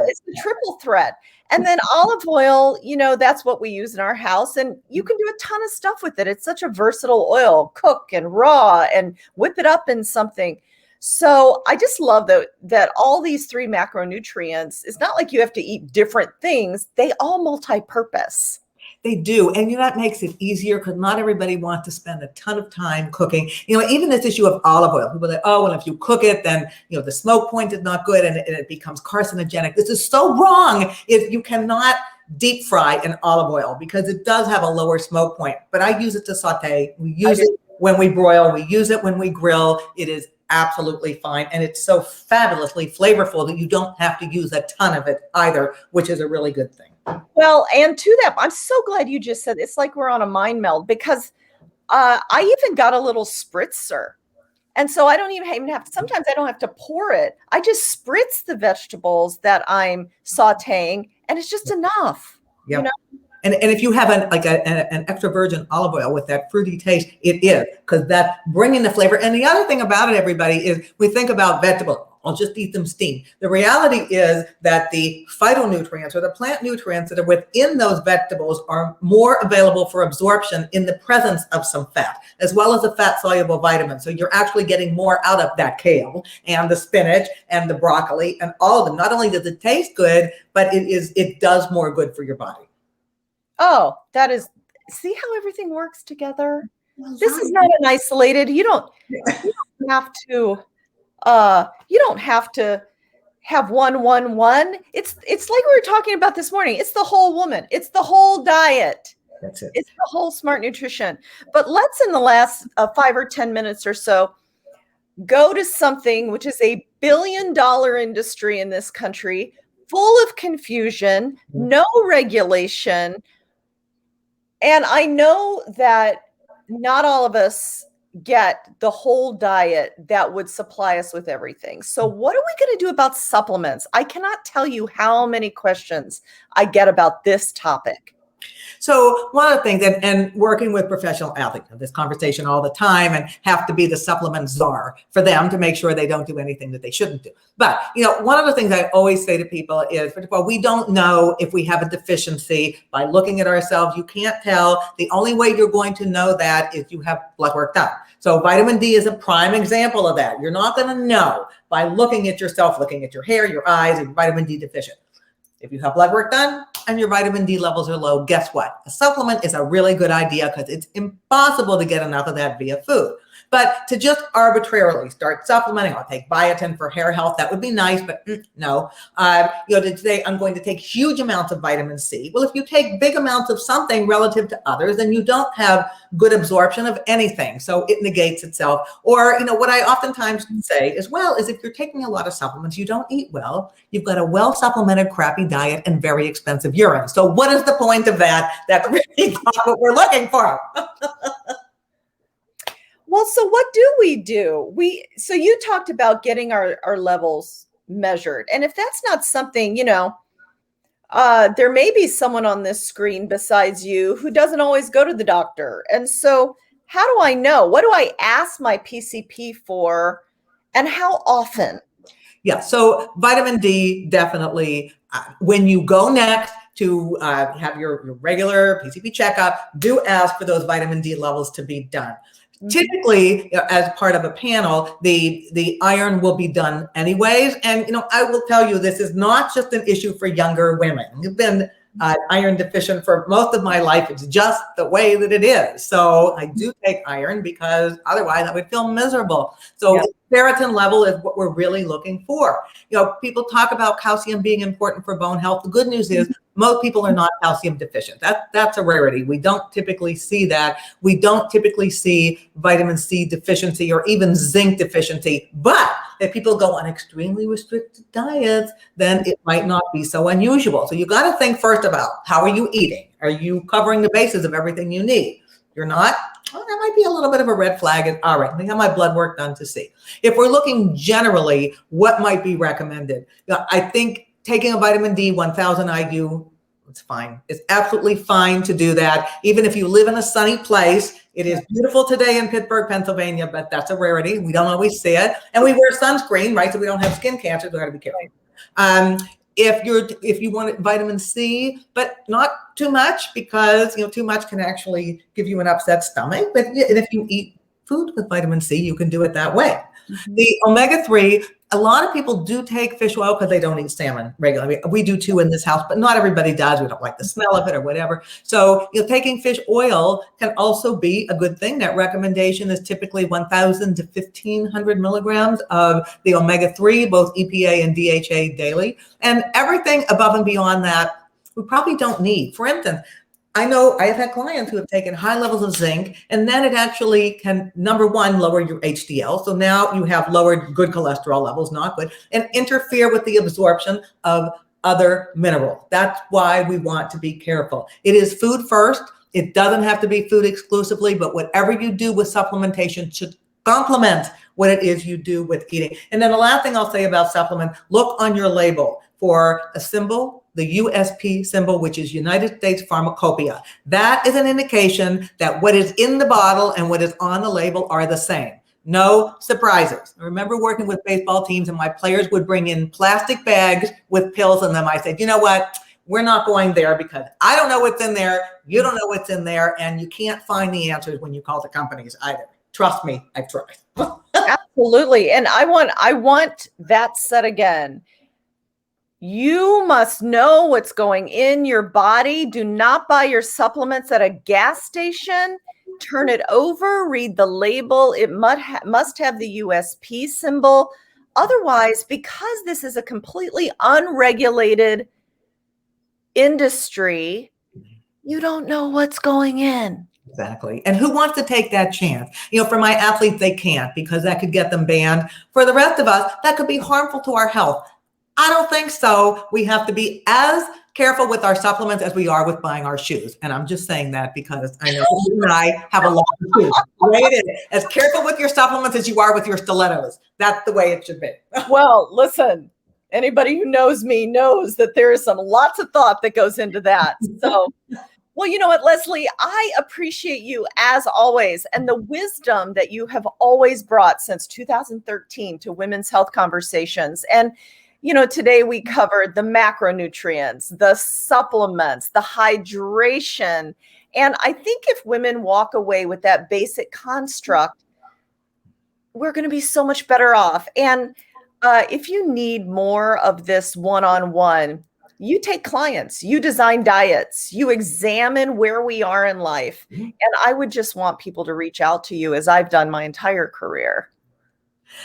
It's the triple threat. And then olive oil, that's what we use in our house. And you can do a ton of stuff with it. It's such a versatile oil, cook and raw and whip it up in something. So I just love that all these three macronutrients, it's not like you have to eat different things. They all multi-purpose. They do. And that makes it easier because not everybody wants to spend a ton of time cooking. Even this issue of olive oil, people are like, oh, well, if you cook it, then, the smoke point is not good and it becomes carcinogenic. This is so wrong. If you cannot deep fry in olive oil because it does have a lower smoke point, but I use it to saute. We use it when we broil. We use it when we grill. It is absolutely fine. And it's so fabulously flavorful that you don't have to use a ton of it either, which is a really good thing. Well, and to that, I'm so glad you just said it's like we're on a mind meld because I even got a little spritzer. And so I don't even have sometimes I don't have to pour it. I just spritz the vegetables that I'm sauteing and it's just enough. Yep. And if you have an extra virgin olive oil with that fruity taste, it is, because that's bringing the flavor. And the other thing about it, everybody, is we think about vegetables. I'll just eat them steamed. The reality is that the phytonutrients or the plant nutrients that are within those vegetables are more available for absorption in the presence of some fat, as well as the fat-soluble vitamins. So you're actually getting more out of that kale and the spinach and the broccoli and all of them. Not only does it taste good, but it does more good for your body. Oh, see how everything works together? This is not an isolated, you don't have to have one. It's like we were talking about this morning. It's the whole woman. It's the whole diet. That's it. It's the whole smart nutrition. But let's, in the last 5 or 10 minutes or so, go to something which is a billion-dollar industry in this country, full of confusion, no regulation. And I know that not all of us get the whole diet that would supply us with everything. So what are we going to do about supplements? I cannot tell you how many questions I get about this topic. So one of the things, and working with professional athletes, have this conversation all the time and have to be the supplement czar for them to make sure they don't do anything that they shouldn't do. But, one of the things I always say to people is, first of all, we don't know if we have a deficiency by looking at ourselves. You can't tell. The only way you're going to know that is you have blood work done. So vitamin D is a prime example of that. You're not going to know by looking at yourself, looking at your hair, your eyes, if you're vitamin D deficient. If you have blood work done and your vitamin D levels are low, guess what? A supplement is a really good idea because it's impossible to get enough of that via food. But to just arbitrarily start supplementing, I'll take biotin for hair health. That would be nice, but no. Today I'm going to take huge amounts of vitamin C. Well, if you take big amounts of something relative to others, then you don't have good absorption of anything. So it negates itself. Or, what I oftentimes say as well is if you're taking a lot of supplements, you don't eat well, you've got a well-supplemented crappy diet and very expensive urine. So what is the point of that? That's really not what we're looking for. Well, so what do we do? So you talked about getting our levels measured. And if that's not something, there may be someone on this screen besides you who doesn't always go to the doctor. And so how do I know? What do I ask my PCP for and how often? Yeah, so vitamin D, definitely. When you go next to have your regular PCP checkup, do ask for those vitamin D levels to be done. Typically, as part of a panel, the iron will be done anyways. And, I will tell you, this is not just an issue for younger women. You've been iron deficient for most of my life. It's just the way that it is. So I do take iron because otherwise I would feel miserable. So ferritin level is what we're really looking for. People talk about calcium being important for bone health. The good news is most people are not calcium deficient. That's a rarity. We don't typically see that. We don't typically see vitamin C deficiency or even zinc deficiency. But if people go on extremely restricted diets, then it might not be so unusual. So you got to think first about, how are you eating? Are you covering the bases of everything you need? You're not? Well, that might be a little bit of a red flag. And all right, let me have my blood work done to see. If we're looking generally, what might be recommended? I think taking a vitamin D 1000 IU, it's fine. It's absolutely fine to do that. Even if you live in a sunny place, it is beautiful today in Pittsburgh, Pennsylvania, but that's a rarity. We don't always see it. And we wear sunscreen, right? So we don't have skin cancer. We got to be careful. If you want vitamin C, but not too much, because too much can actually give you an upset stomach. But if you eat food with vitamin C, you can do it that way. The omega-3, a lot of people do take fish oil because they don't eat salmon regularly. We do too in this house, but not everybody does. We don't like the smell of it or whatever. So taking fish oil can also be a good thing. That recommendation is typically 1,000 to 1,500 milligrams of the omega-3, both EPA and DHA daily. And everything above and beyond that, we probably don't need. For instance, I know I have had clients who have taken high levels of zinc, and then it actually can, number one, lower your HDL. So now you have lowered good cholesterol levels, not good, and interfere with the absorption of other minerals. That's why we want to be careful. It is food first. It doesn't have to be food exclusively, but whatever you do with supplementation should complement what it is you do with eating. And then the last thing I'll say about supplement, look on your label for a symbol, the USP symbol, which is United States Pharmacopoeia. That is an indication that what is in the bottle and what is on the label are the same. No surprises. I remember working with baseball teams, and my players would bring in plastic bags with pills in them. I said, you know what? We're not going there because I don't know what's in there. You don't know what's in there. And you can't find the answers when you call the companies either. Trust me, I've tried. Absolutely. And I want that said again. You must know what's going in your body. Do not buy your supplements at a gas station. Turn it over, read the label. It must have the USP symbol. Otherwise, because this is a completely unregulated industry, you don't know what's going in. Exactly. And who wants to take that chance? For my athletes, they can't, because that could get them banned. For the rest of us, that could be harmful to our health. I don't think so. We have to be as careful with our supplements as we are with buying our shoes. And I'm just saying that because I know you and I have a lot of shoes. The way it is. As careful with your supplements as you are with your stilettos. That's the way it should be. Well, listen, anybody who knows me knows that there is lots of thought that goes into that. So, well, you know what, Leslie, I appreciate you as always, and the wisdom that you have always brought since 2013 to Women's Health Conversations. And today we covered the macronutrients, the supplements, the hydration. And I think if women walk away with that basic construct, we're going to be so much better off. And if you need more of this one-on-one, you take clients, you design diets, you examine where we are in life. And I would just want people to reach out to you, as I've done my entire career.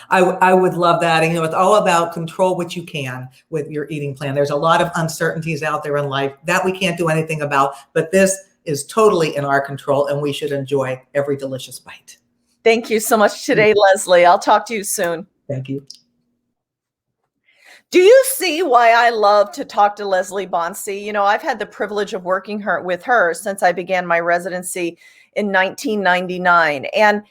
I would love that. And, it's all about control what you can with your eating plan. There's a lot of uncertainties out there in life that we can't do anything about, but this is totally in our control, and we should enjoy every delicious bite. Thank you so much today, Leslie. I'll talk to you soon. Thank you. Do you see why I love to talk to Leslie Bonci? I've had the privilege of working with her since I began my residency in 1999. And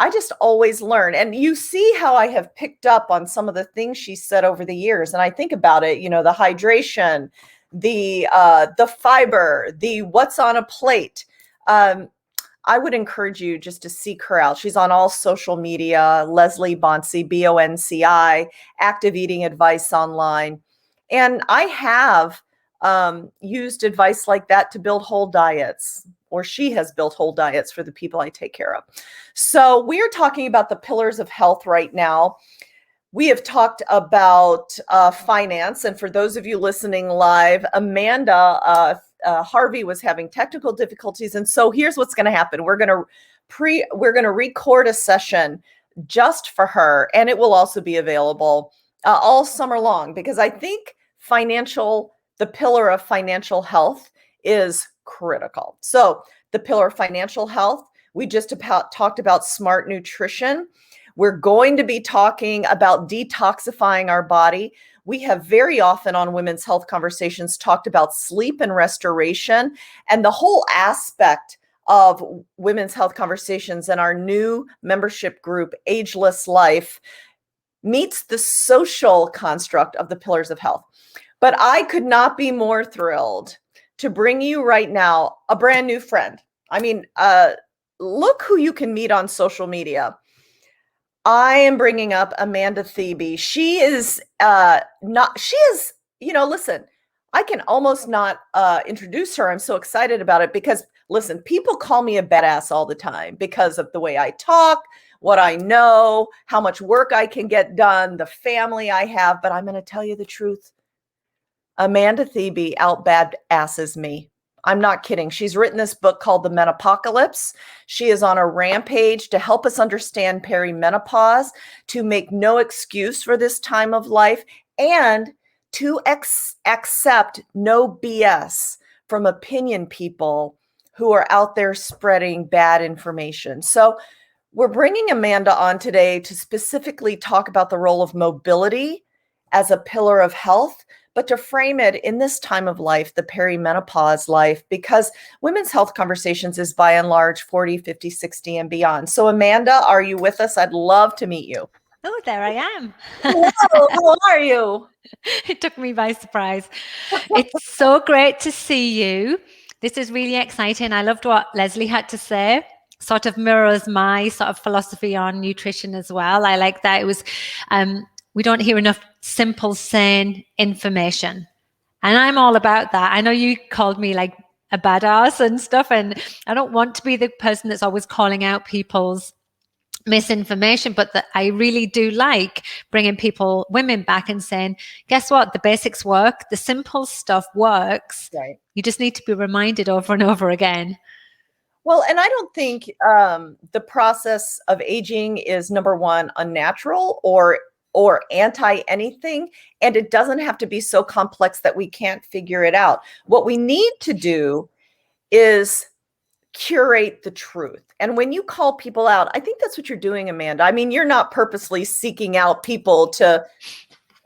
I just always learn. And you see how I have picked up on some of the things she said over the years. And I think about it, the hydration, the fiber, the what's on a plate. I would encourage you just to seek her out. She's on all social media, Leslie Bonci, Bonci, Active Eating Advice online. And I have used advice like that to build whole diets. or she has built whole diets for the people I take care of. So we are talking about the pillars of health right now. We have talked about finance. And for those of you listening live, Amanda, Harvey was having technical difficulties. And so here's what's going to happen. We're going to record a session just for her. And it will also be available all summer long, because I think the pillar of financial health is critical. So the pillar of financial health, we just talked about smart nutrition. We're going to be talking about detoxifying our body. We have very often on Women's Health Conversations talked about sleep and restoration, and the whole aspect of Women's Health Conversations and our new membership group, Ageless Life, meets the social construct of the pillars of health. But I could not be more thrilled to bring you right now a brand new friend. I mean, look who you can meet on social media. I am bringing up Amanda Thebe. She is listen, I can almost not introduce her. I'm so excited about it because, listen, people call me a badass all the time because of the way I talk, what I know, how much work I can get done, the family I have. But I'm going to tell you the truth. Amanda Thebe out badasses me. I'm not kidding. She's written this book called The Menopocalypse. She is on a rampage to help us understand perimenopause, to make no excuse for this time of life, and to accept no BS from opinion people who are out there spreading bad information. So we're bringing Amanda on today to specifically talk about the role of mobility as a pillar of health, but to frame it in this time of life, the perimenopause life, because Women's Health Conversations is by and large 40, 50, 60 and beyond. So Amanda, are you with us? I'd love to meet you. Oh, there I am. Hello, how are you? It took me by surprise. It's so great to see you. This is really exciting. I loved what Leslie had to say. Sort of mirrors my sort of philosophy on nutrition as well. I like that it was, we don't hear enough simple, sane information. And I'm all about that. I know you called me like a badass and stuff, and I don't want to be the person that's always calling out people's misinformation, but that I really do like bringing women back and saying, guess what? The basics work. The simple stuff works. Right. You just need to be reminded over and over again. Well, and I don't think the process of aging is, number one, unnatural or anti anything. And it doesn't have to be so complex that we can't figure it out. What we need to do is curate the truth. And when you call people out, I think that's what you're doing, Amanda. I mean, you're not purposely seeking out people to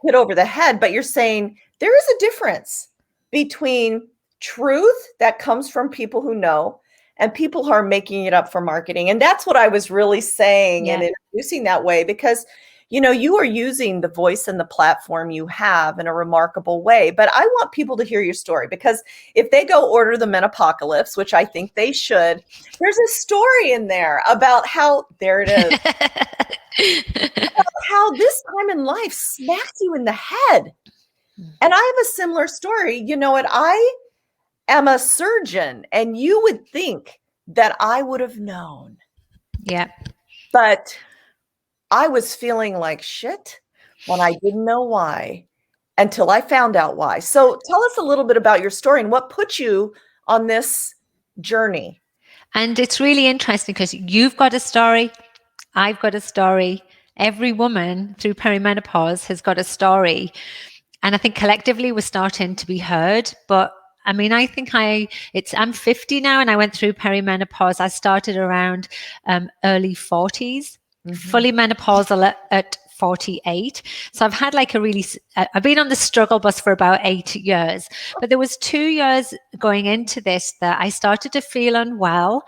hit over the head, but you're saying there is a difference between truth that comes from people who know and people who are making it up for marketing. And that's what I was really saying and introducing that way, because you are using the voice and the platform you have in a remarkable way. But I want people to hear your story, because if they go order the Menopocalypse, which I think they should, there's a story in there about how, there it is, about how this time in life smacks you in the head. And I have a similar story. You know what? I am a surgeon, and you would think that I would have known. Yeah. But I was feeling like shit when I didn't know why until I found out why. So tell us a little bit about your story and what put you on this journey. And it's really interesting because you've got a story, I've got a story. Every woman through perimenopause has got a story. And I think collectively we're starting to be heard. But I mean, I think I'm 50 now, and I went through perimenopause. I started around early 40s. Fully menopausal at 48. So I've had I've been on the struggle bus for about 8 years, but there was 2 years going into this that I started to feel unwell.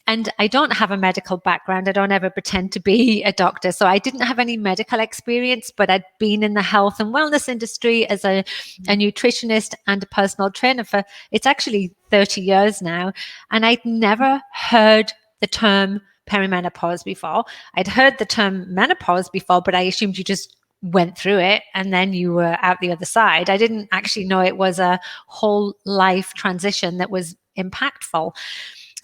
And I don't have a medical background. I don't ever pretend to be a doctor. So I didn't have any medical experience, but I'd been in the health and wellness industry as a nutritionist and a personal trainer for, it's actually 30 years now. And I'd never heard the term perimenopause before. I'd heard the term menopause before, but I assumed you just went through it and then you were out the other side. I didn't actually know it was a whole life transition that was impactful.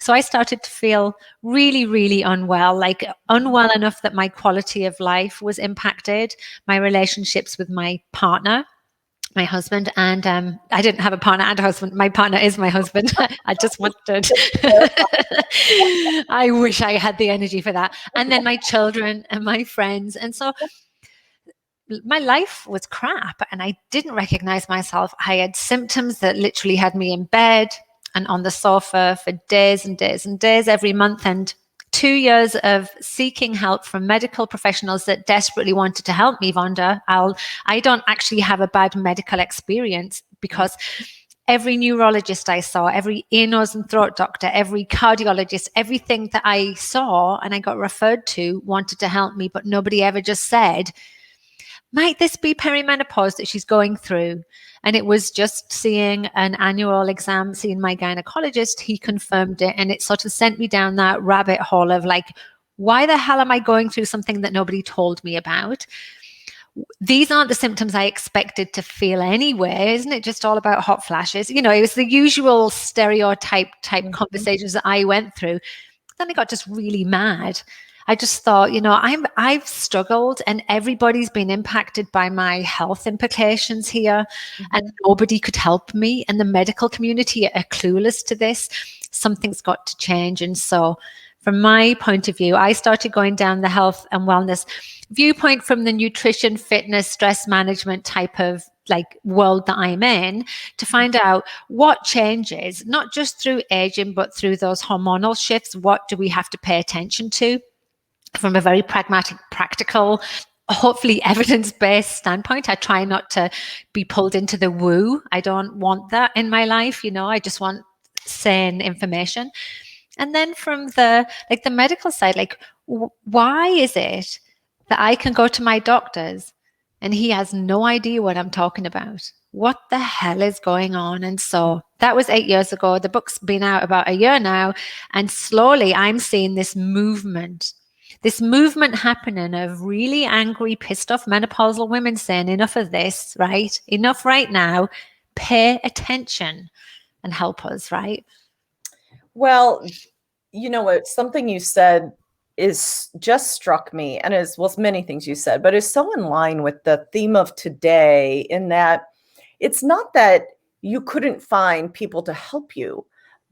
So I started to feel really, really unwell, like unwell enough that my quality of life was impacted, my relationships with my partner, my husband, and I didn't have a partner and a husband. My partner is my husband. I just wanted, I wish I had the energy for that. And then my children and my friends. And so my life was crap and I didn't recognize myself. I had symptoms that literally had me in bed and on the sofa for days and days and days every month. And 2 years of seeking help from medical professionals that desperately wanted to help me, Vonda. I don't actually have a bad medical experience because every neurologist I saw, every ear, nose, and throat doctor, every cardiologist, everything that I saw and I got referred to wanted to help me, but nobody ever just said, might this be perimenopause that she's going through? And it was just seeing an annual exam, seeing my gynecologist, he confirmed it. And it sort of sent me down that rabbit hole of like, why the hell am I going through something that nobody told me about? These aren't the symptoms I expected to feel anyway. Isn't it just all about hot flashes? You know, it was the usual stereotype type conversations that I went through. Then I got just really mad. I just thought, you know, I've struggled and everybody's been impacted by my health implications here and nobody could help me. And the medical community are clueless to this. Something's got to change. And so from my point of view, I started going down the health and wellness viewpoint from the nutrition, fitness, stress management type of like world that I'm in to find out what changes, not just through aging, but through those hormonal shifts. What do we have to pay attention to? From a very pragmatic, practical, hopefully evidence-based standpoint. I try not to be pulled into the woo. I don't want that in my life. You know, I just want sane information. And then from the medical side, like why is it that I can go to my doctor's and he has no idea what I'm talking about? What the hell is going on? And so that was 8 years ago. The book's been out about a year now. And slowly I'm seeing this movement happening of really angry, pissed off menopausal women saying, enough of this, right? Enough right now. Pay attention and help us, right? Well, you know what? Something you said is just struck me, and as well as many things you said, but is so in line with the theme of today, in that it's not that you couldn't find people to help you,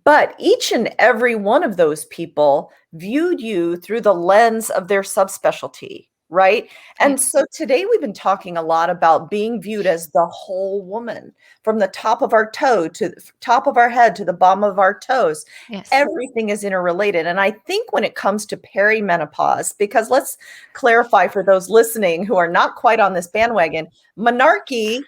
but each and every one of those people viewed you through the lens of their subspecialty, right? And so today we've been talking a lot about being viewed as the whole woman, from the top of our toe to the top of our head to the bottom of our toes. Yes. Everything is interrelated. And I think when it comes to perimenopause, because let's clarify for those listening who are not quite on this bandwagon, menarche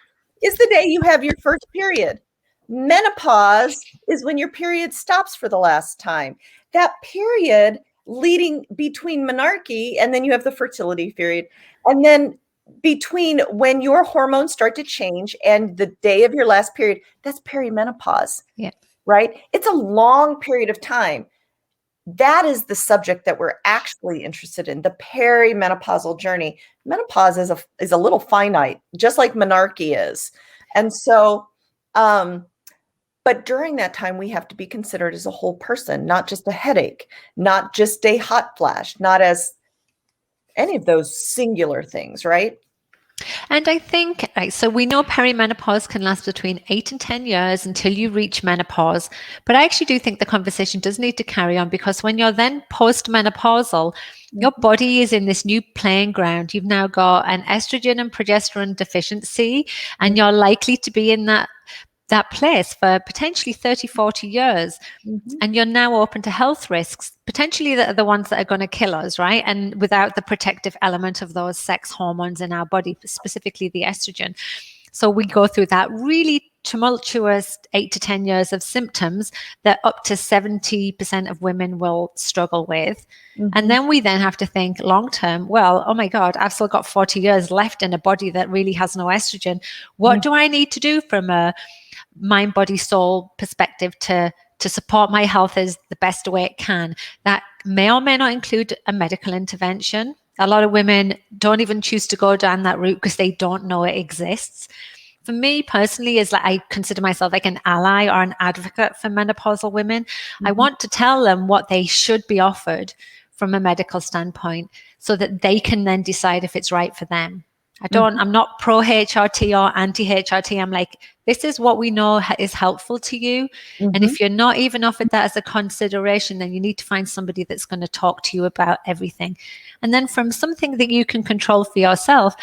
is the day you have your first period. Menopause is when your period stops for the last time. That period leading between menarche and then you have the fertility period. And then between when your hormones start to change and the day of your last period, that's perimenopause. Yeah. Right? It's a long period of time. That is the subject that we're actually interested in, the perimenopausal journey. Menopause is a little finite, just like menarche is. And so, but during that time, we have to be considered as a whole person, not just a headache, not just a hot flash, not as any of those singular things, right? And I think, so we know perimenopause can last between 8 and 10 years until you reach menopause. But I actually do think the conversation does need to carry on, because when you're then postmenopausal, your body is in this new playing ground. You've now got an estrogen and progesterone deficiency, and you're likely to be in that place for potentially 30, 40 years. And you're now open to health risks, potentially that are the ones that are going to kill us, right? And without the protective element of those sex hormones in our body, specifically the estrogen. So we go through that really tumultuous 8 to 10 years of symptoms that up to 70% of women will struggle with. And then we then have to think long term, well, oh my God, I've still got 40 years left in a body that really has no estrogen. What do I need to do from a mind, body, soul perspective to support my health as the best way it can? That may or may not include a medical intervention. A lot of women don't even choose to go down that route because they don't know it exists. for me personally, is like I consider myself like an ally or an advocate for menopausal women. I want to tell them what they should be offered from a medical standpoint so that they can then decide if it's right for them. I'm not pro HRT or anti HRT. I'm like, this is what we know is helpful to you. And if you're not even offered that as a consideration, then you need to find somebody that's going to talk to you about everything. And then from something that you can control for yourself,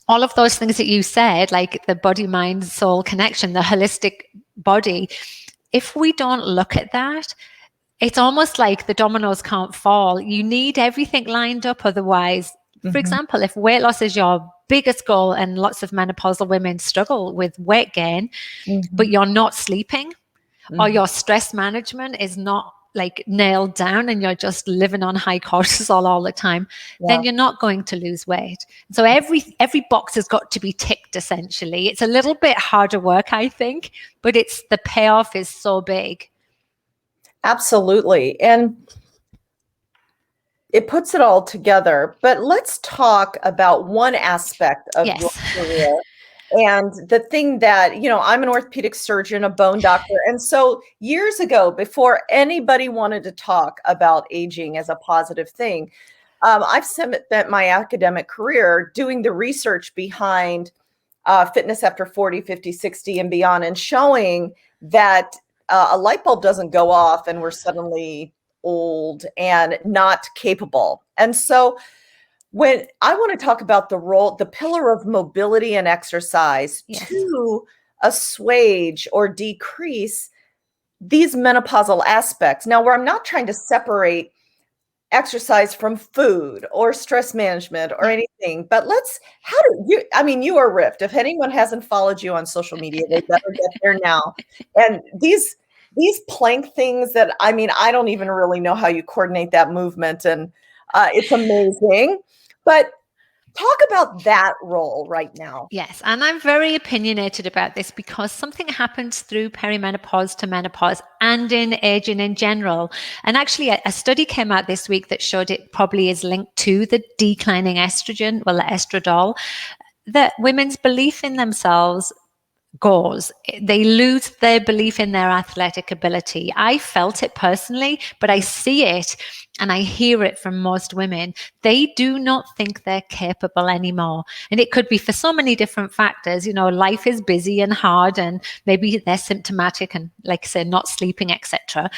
all of those things that you said, like the body, mind, soul connection, the holistic body, if we don't look at that, it's almost like the dominoes can't fall. You need everything lined up. Otherwise, for example, if weight loss is your biggest goal, and lots of menopausal women struggle with weight gain, but you're not sleeping, or your stress management is not like nailed down and you're just living on high cortisol all the time, then you're not going to lose weight. So every box has got to be ticked, essentially. It's a little bit harder work, I think, but the payoff is so big. Absolutely. And it puts it all together. But let's talk about one aspect of your career. And the thing that, I'm an orthopedic surgeon, a bone doctor. And so years ago, before anybody wanted to talk about aging as a positive thing, I've spent my academic career doing the research behind fitness after 40, 50, 60 and beyond, and showing that a light bulb doesn't go off and we're suddenly old and not capable. And so when I want to talk about the pillar of mobility and exercise to assuage or decrease these menopausal aspects. Now, where I'm not trying to separate exercise from food or stress management or anything, but you are ripped. If anyone hasn't followed you on social media, they better get there now. And these plank things that, I don't even really know how you coordinate that movement, and it's amazing. But talk about that role right now. Yes, and I'm very opinionated about this because something happens through perimenopause to menopause and in aging in general. And actually, a study came out this week that showed it probably is linked to the declining estrogen, the estradiol, that women's belief in themselves goes. They lose their belief in their athletic ability. I felt it personally, but I see it and I hear it from most women. They do not think they're capable anymore. And it could be for so many different factors. Life is busy and hard, and maybe they're symptomatic and, like I said, not sleeping, etc.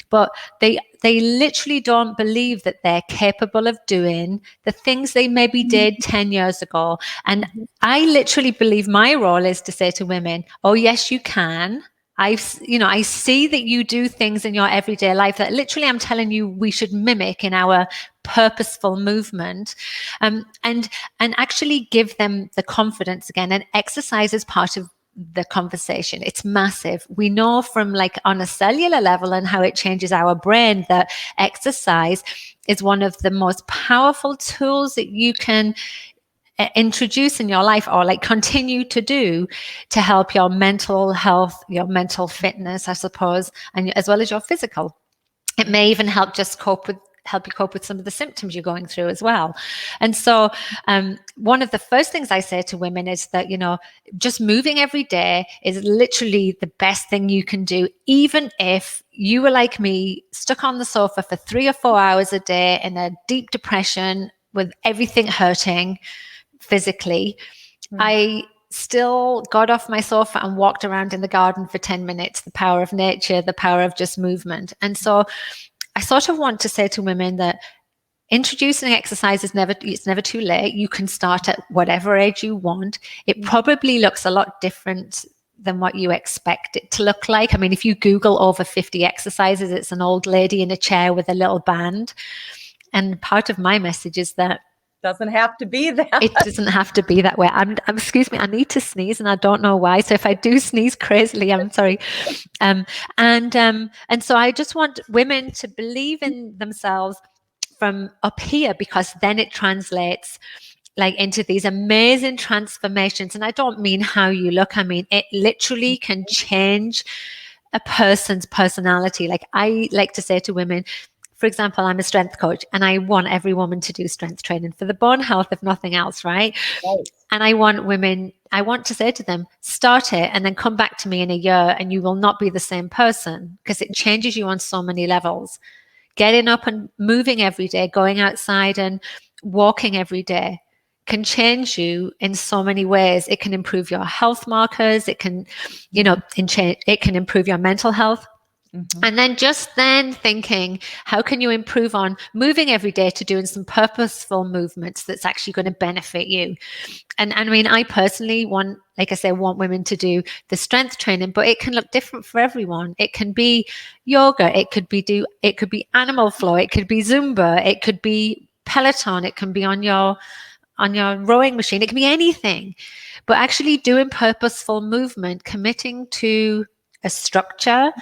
But they literally don't believe that they're capable of doing the things they maybe did 10 years ago. And I literally believe my role is to say to women, oh, yes, you can. I see that you do things in your everyday life that literally I'm telling you we should mimic in our purposeful movement, and actually give them the confidence again. And exercise is part of the conversation. It's massive. We know from on a cellular level and how it changes our brain that exercise is one of the most powerful tools that you can introduce in your life or continue to do to help your mental health, your mental fitness, I suppose, and as well as your physical. It may even help you cope with some of the symptoms you're going through as well. And so one of the first things I say to women is that, just moving every day is literally the best thing you can do, even if you were like me, stuck on the sofa for 3 or 4 hours a day in a deep depression with everything hurting physically. I still got off my sofa and walked around in the garden for 10 minutes, the power of nature, the power of just movement. And so I sort of want to say to women that introducing exercise it's never too late. You can start at whatever age you want. It probably looks a lot different than what you expect it to look like. If you Google over 50 exercises, it's an old lady in a chair with a little band. And part of my message is that doesn't have to be that. It doesn't have to be that way. Excuse me, I need to sneeze and I don't know why. So if I do sneeze crazily, I'm sorry. And so I just want women to believe in themselves from up here, because then it translates into these amazing transformations. And I don't mean how you look. It literally can change a person's personality. I like to say to women, for example, I'm a strength coach and I want every woman to do strength training for the bone health, if nothing else, right? And I want to say to them, start it and then come back to me in a year and you will not be the same person, because it changes you on so many levels. Getting up and moving every day, going outside and walking every day can change you in so many ways. It can improve your health markers. It can, it can improve your mental health. Mm-hmm. And then thinking, how can you improve on moving every day to doing some purposeful movements that's actually going to benefit you? And I mean, I personally want women to do the strength training, but it can look different for everyone. It can be yoga. It could be animal flow. It could be Zumba. It could be Peloton. It can be on your rowing machine. It can be anything, but actually doing purposeful movement, committing to a structure,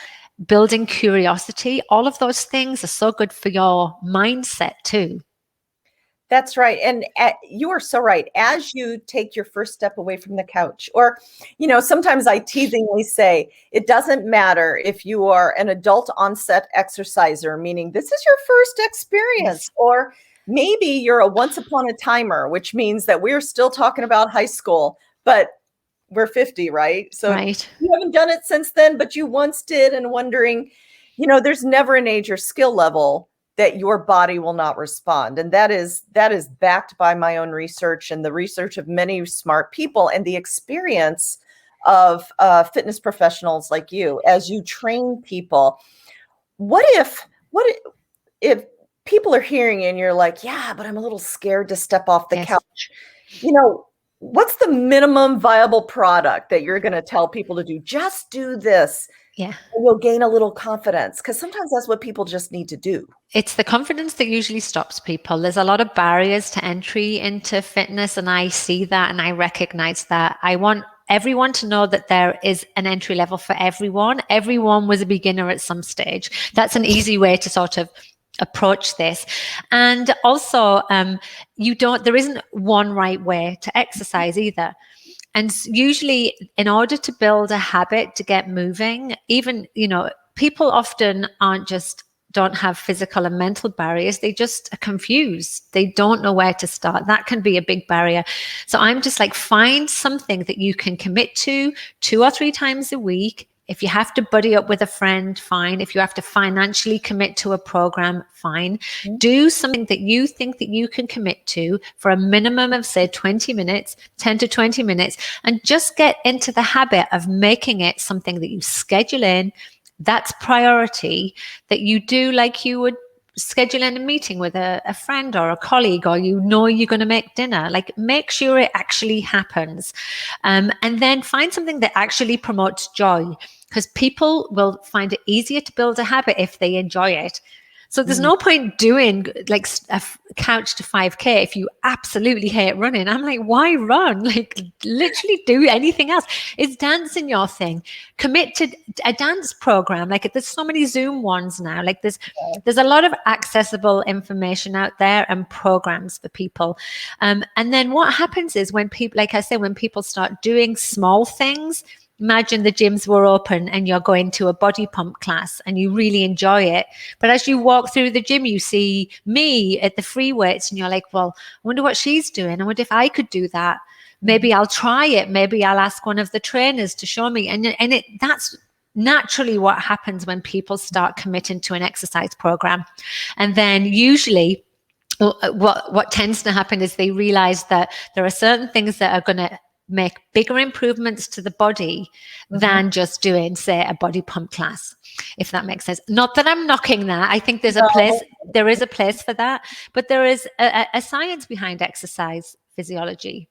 building curiosity, all of those things are so good for your mindset too. That's right. And you are so right. As you take your first step away from the couch, or, sometimes I teasingly say, it doesn't matter if you are an adult onset exerciser, meaning this is your first experience, or maybe you're a once upon a timer, which means that we're still talking about high school, but we're 50, right? So right. You haven't done it since then, but you once did, and wondering, there's never an age or skill level that your body will not respond. And that is backed by my own research and the research of many smart people and the experience of fitness professionals like you as you train people. What if people are hearing you and you're like, yeah, but I'm a little scared to step off the couch. What's the minimum viable product that you're going to tell people to do? Just do this. Yeah. And you'll gain a little confidence, because sometimes that's what people just need to do. It's the confidence that usually stops people. There's a lot of barriers to entry into fitness, and I see that and I recognize that. I want everyone to know that there is an entry level for everyone. Everyone was a beginner at some stage. That's an easy way to sort of approach this. And also, there isn't one right way to exercise either. And usually, in order to build a habit to get moving, even, people often don't have physical and mental barriers. They just are confused. They don't know where to start. That can be a big barrier. So I'm just like, find something that you can commit to 2 or 3 times a week. If you have to buddy up with a friend, fine. If you have to financially commit to a program, fine. Mm-hmm. Do something that you think that you can commit to for a minimum of, say, 20 minutes, 10 to 20 minutes, and just get into the habit of making it something that you schedule in. That's priority, that you do like you would schedule in a meeting with a friend or a colleague, or you're going to make dinner. Like, make sure it actually happens. And then find something that actually promotes joy, because people will find it easier to build a habit if they enjoy it. So there's no point doing like a couch to 5K if you absolutely hate running. I'm like, why run? Like, literally do anything else. Is dancing your thing? Commit to a dance program. Like, there's so many Zoom ones now. Like, there's a lot of accessible information out there and programs for people. And then what happens is, when people, like I say, when people start doing small things, imagine the gyms were open and you're going to a body pump class and you really enjoy it. But as you walk through the gym, you see me at the free weights and you're like, well, I wonder what she's doing. I wonder if I could do that. Maybe I'll try it. Maybe I'll ask one of the trainers to show me. And that's naturally what happens when people start committing to an exercise program. And then usually what tends to happen is they realize that there are certain things that are going to make bigger improvements to the body than just doing, say, a body pump class, if that makes sense. Not that I'm knocking that. I think there is a place for that, but there is a science behind exercise physiology.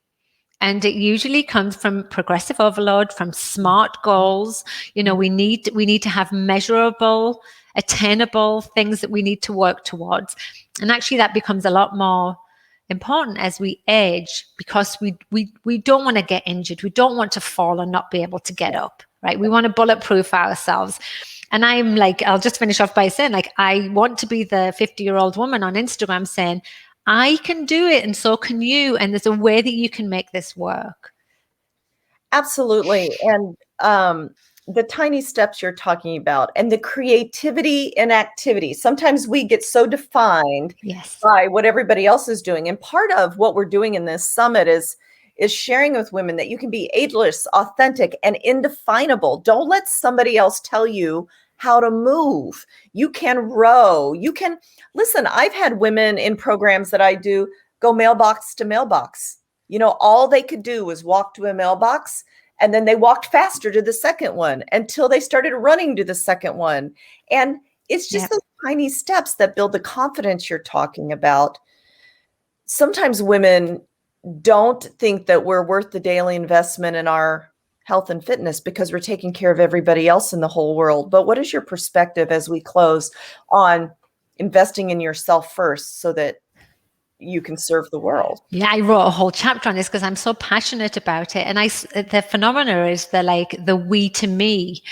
And it usually comes from progressive overload, from SMART goals. We need to have measurable, attainable things that we need to work towards. And actually that becomes a lot more important as we age, because we don't want to get injured. We don't want to fall and not be able to get up, right? We want to bulletproof ourselves. And I'm like, I'll just finish off by saying, like, I want to be the 50-year-old woman on Instagram saying, I can do it and so can you. And there's a way that you can make this work. Absolutely. And the tiny steps you're talking about and the creativity in activity. Sometimes we get so defined Yes. by what everybody else is doing. And part of what we're doing in this summit is sharing with women that you can be ageless, authentic, and indefinable. Don't let somebody else tell you how to move. You can row. You can listen. I've had women in programs that I do go mailbox to mailbox. You know, all they could do was walk to a mailbox, and then they walked faster to the second one until they started running to the second one. And it's just those tiny steps that build the confidence you're talking about. Sometimes women don't think that we're worth the daily investment in our health and fitness because we're taking care of everybody else in the whole world. But what is your perspective as we close on investing in yourself first so that you can serve the world? Yeah, I wrote a whole chapter on this because I'm so passionate about it. And the phenomena is the we to me.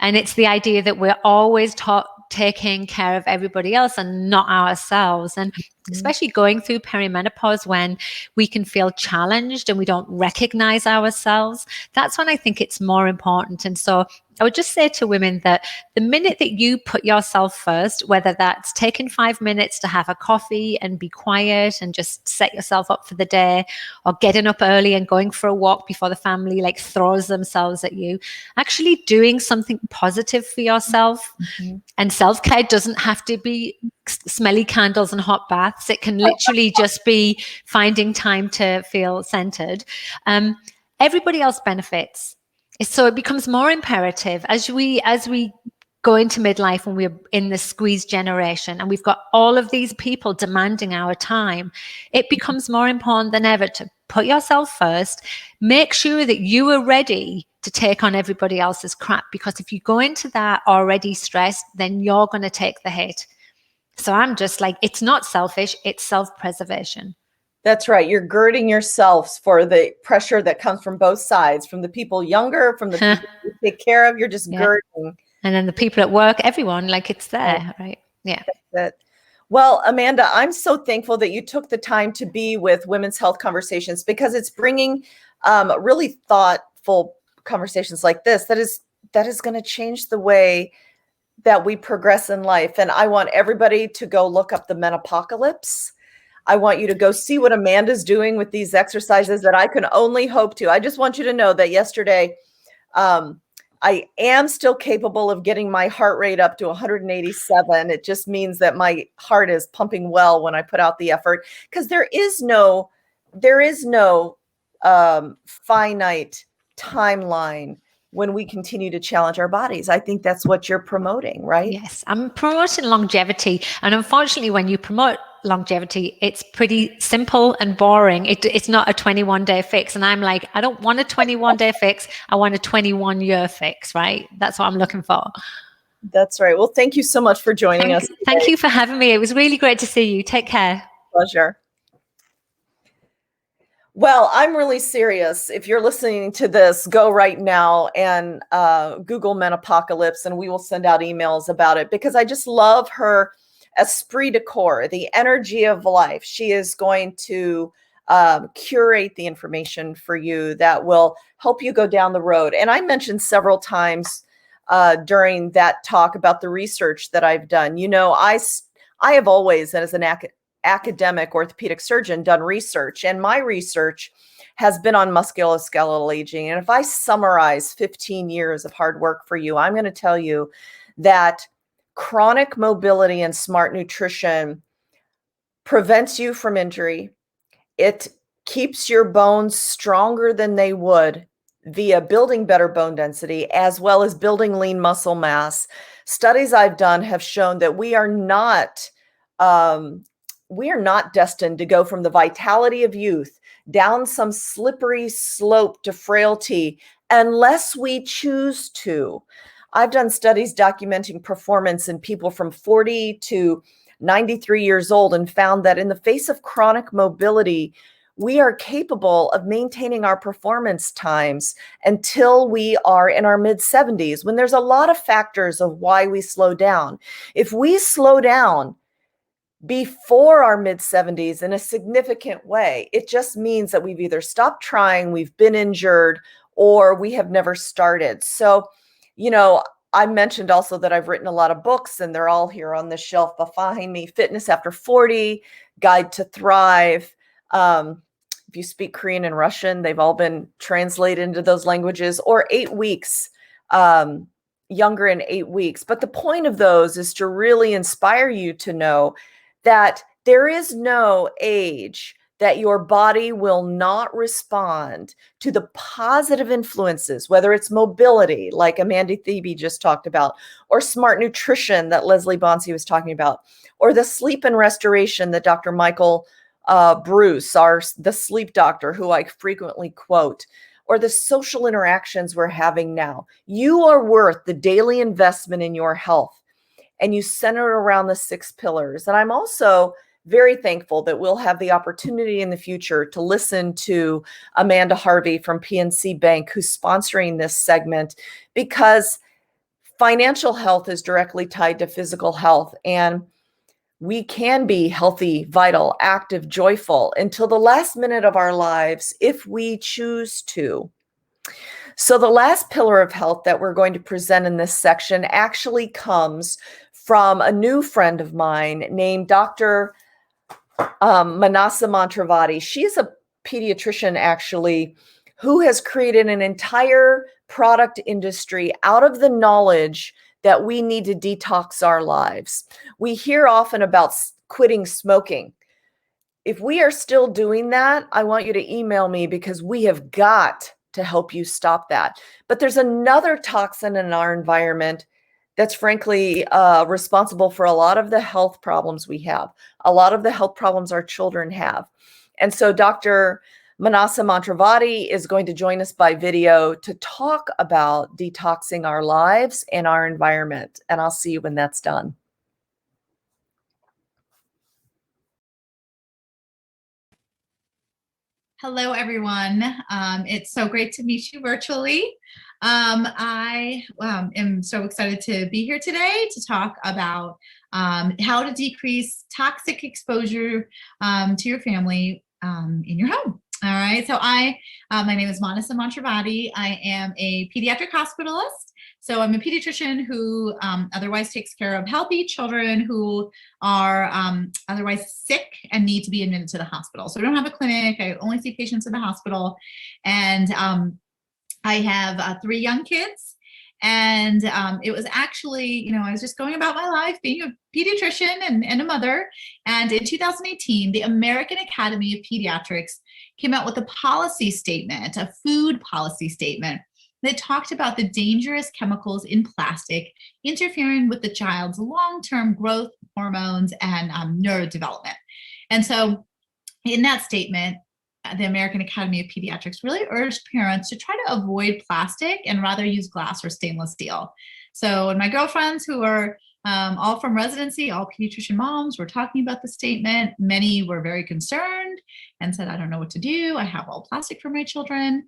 And it's the idea that we're always taking care of everybody else and not ourselves. And especially going through perimenopause when we can feel challenged and we don't recognize ourselves, that's when I think it's more important. And so I would just say to women that the minute that you put yourself first, whether that's taking 5 minutes to have a coffee and be quiet and just set yourself up for the day, or getting up early and going for a walk before the family throws themselves at you, actually doing something positive for yourself. And self-care doesn't have to be smelly candles and hot baths. It can literally just be finding time to feel centered. Everybody else benefits. So it becomes more imperative as we go into midlife and we're in the squeeze generation and we've got all of these people demanding our time. It becomes more important than ever to put yourself first. Make sure that you are ready to take on everybody else's crap, because if you go into that already stressed, then you're going to take the hit. So I'm just it's not selfish, it's self-preservation. That's right. You're girding yourselves for the pressure that comes from both sides, from the people younger, from the people you take care of. You're just girding. And then the people at work, everyone, it's there, right? Yeah. That's it. Well, Amanda, I'm so thankful that you took the time to be with Women's Health Conversations, because it's bringing really thoughtful conversations like this that is going to change the way that we progress in life. And I want everybody to go look up the Menopocalypse. I want you to go see what Amanda's doing with these exercises that I can only hope to. I just want you to know that yesterday, I am still capable of getting my heart rate up to 187. It just means that my heart is pumping well when I put out the effort, because there is no finite timeline when we continue to challenge our bodies. I think that's what you're promoting, right? Yes, I'm promoting longevity. And unfortunately, when you promote longevity, it's pretty simple and boring. It's not a 21-day fix. And I'm I don't want a 21-day fix. I want a 21-year fix, right? That's what I'm looking for. That's right. Well, thank you so much for joining us today. Thank you for having me. It was really great to see you. Take care. Pleasure. Well, I'm really serious. If you're listening to this, go right now and Google Menopocalypse, and we will send out emails about it, because I just love her esprit de corps, the energy of life. She is going to curate the information for you that will help you go down the road. And I mentioned several times during that talk about the research that I've done. You know, I have always, and as an academic orthopedic surgeon, done research, and my research has been on musculoskeletal aging. And if I summarize 15 years of hard work for you, I'm going to tell you that chronic mobility and smart nutrition prevents you from injury. It keeps your bones stronger than they would via building better bone density, as well as building lean muscle mass. Studies I've done have shown that we are not destined to go from the vitality of youth down some slippery slope to frailty unless we choose to. I've done studies documenting performance in people from 40 to 93 years old and found that in the face of chronic mobility, we are capable of maintaining our performance times until we are in our mid-70s, when there's a lot of factors of why we slow down. If we slow down before our mid-70s in a significant way, it just means that we've either stopped trying, we've been injured, or we have never started. So, you know, I mentioned also that I've written a lot of books, and they're all here on the shelf behind me. Fitness After 40, Guide to Thrive. If you speak Korean and Russian, they've all been translated into those languages, or 8 weeks, younger in 8 weeks. But the point of those is to really inspire you to know that there is no age that your body will not respond to the positive influences, whether it's mobility, like Amanda Thebe just talked about, or smart nutrition that Leslie Bonci was talking about, or the sleep and restoration that Dr. Michael Bruce, the sleep doctor, who I frequently quote, or the social interactions we're having now. You are worth the daily investment in your health, and you center it around the 6 pillars. And I'm also very thankful that we'll have the opportunity in the future to listen to Amanda Harvey from PNC Bank, who's sponsoring this segment, because financial health is directly tied to physical health. And we can be healthy, vital, active, joyful until the last minute of our lives if we choose to. So the last pillar of health that we're going to present in this section actually comes from a new friend of mine named Dr. Manasa Montravadi. She's a pediatrician, actually, who has created an entire product industry out of the knowledge that we need to detox our lives. We hear often about quitting smoking. If we are still doing that, I want you to email me, because we have got to help you stop that. But there's another toxin in our environment that's frankly responsible for a lot of the health problems we have, a lot of the health problems our children have. And so Dr. Manasa Montravadi is going to join us by video to talk about detoxing our lives and our environment. And I'll see you when that's done. Hello, everyone. It's so great to meet you virtually. I am so excited to be here today to talk about how to decrease toxic exposure to your family in your home. All right. So my name is Manasa Montravadi. I am a pediatric hospitalist. So I'm a pediatrician who otherwise takes care of healthy children who are otherwise sick and need to be admitted to the hospital. So I don't have a clinic. I only see patients in the hospital. And I have 3 young kids. And it was actually, I was just going about my life being a pediatrician and a mother. And in 2018, the American Academy of Pediatrics came out with a policy statement, a food policy statement, that talked about the dangerous chemicals in plastic interfering with the child's long-term growth, hormones, and neurodevelopment. And so in that statement, the American Academy of Pediatrics really urged parents to try to avoid plastic and rather use glass or stainless steel. So and my girlfriends, who are all from residency, all pediatrician moms, were talking about the statement. Many were very concerned and said, I don't know what to do. I have all plastic for my children.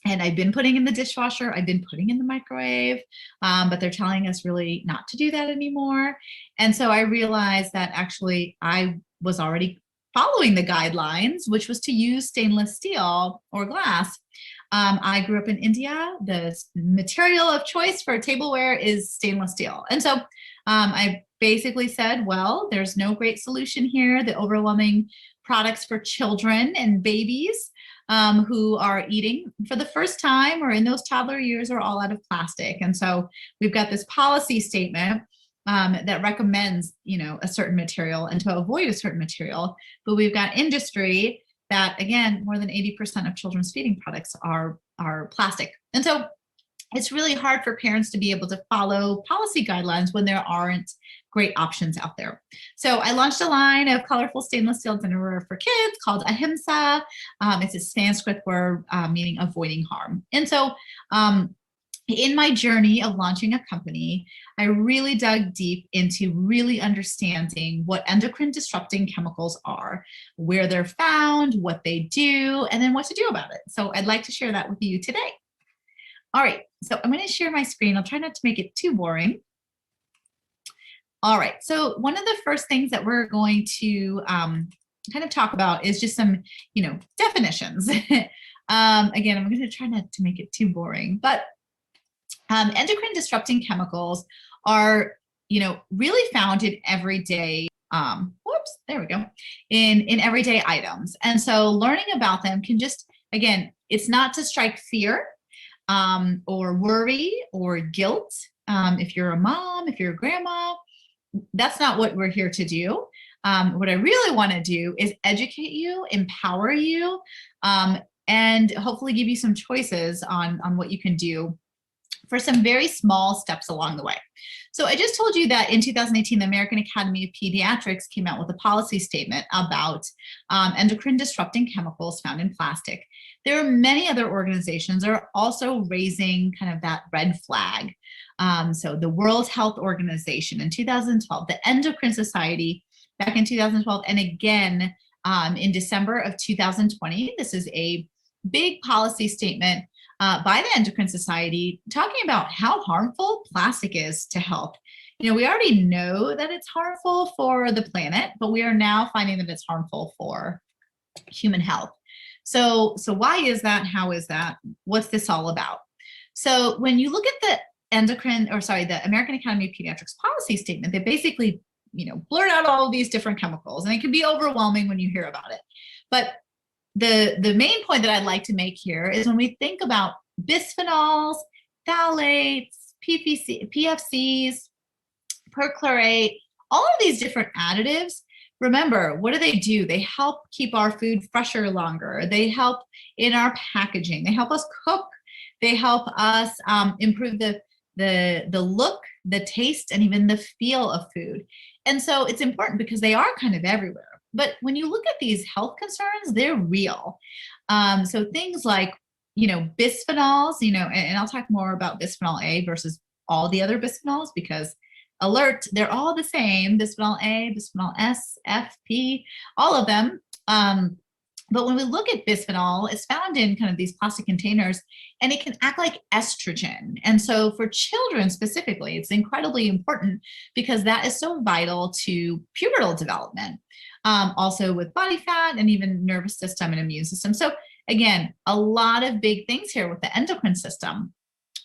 And I've been putting in the dishwasher, I've been putting in the microwave, but they're telling us really not to do that anymore. And so I realized that actually I was already following the guidelines, which was to use stainless steel or glass. I grew up in India. The material of choice for tableware is stainless steel. And so I basically said, well, there's no great solution here. The overwhelming products for children and babies who are eating for the first time or in those toddler years are all out of plastic. And so we've got this policy statement that recommends, a certain material and to avoid a certain material. But we've got industry that, again, more than 80% of children's feeding products are plastic. And so it's really hard for parents to be able to follow policy guidelines when there aren't great options out there. So I launched a line of colorful stainless steel dinnerware for kids called Ahimsa. It's a Sanskrit word meaning avoiding harm. And so in my journey of launching a company, I really dug deep into really understanding what endocrine disrupting chemicals are, where they're found, what they do, and then what to do about it. So I'd like to share that with you today. All right, so I'm going to share my screen. I'll try not to make it too boring. All right, so one of the first things that we're going to kind of talk about is just some, definitions. Again, I'm going to try not to make it too boring, but Endocrine disrupting chemicals are, really found in everyday, there we go, in everyday items. And so learning about them can just, again, it's not to strike fear or worry or guilt. If you're a mom, if you're a grandma, that's not what we're here to do. What I really want to do is educate you, empower you, and hopefully give you some choices on what you can do for some very small steps along the way. So I just told you that in 2018, the American Academy of Pediatrics came out with a policy statement about endocrine disrupting chemicals found in plastic. There are many other organizations that are also raising kind of that red flag. So the World Health Organization in 2012, the Endocrine Society back in 2012, and again in December of 2020, this is a big policy statement by the Endocrine Society talking about how harmful plastic is to health. We already know that it's harmful for the planet, but we are now finding that it's harmful for human health. So why is that? How is that? What's this all about? So when you look at the American Academy of Pediatrics policy statement, they basically, blurt out all of these different chemicals, and it can be overwhelming when you hear about it. But the main point that I'd like to make here is when we think about bisphenols, phthalates, PFCs, perchlorate, all of these different additives, remember, what do? They help keep our food fresher longer. They help in our packaging. They help us cook. They help us improve the look, the taste, and even the feel of food. And so it's important because they are kind of everywhere. But when you look at these health concerns, they're real. So things like, bisphenols, and I'll talk more about bisphenol A versus all the other bisphenols because alert, they're all the same, bisphenol A, bisphenol S, F, P, all of them. But when we look at bisphenol, it's found in kind of these plastic containers, and it can act like estrogen. And so for children specifically, it's incredibly important because that is so vital to pubertal development, also with body fat and even nervous system and immune system. So again, a lot of big things here with the endocrine system.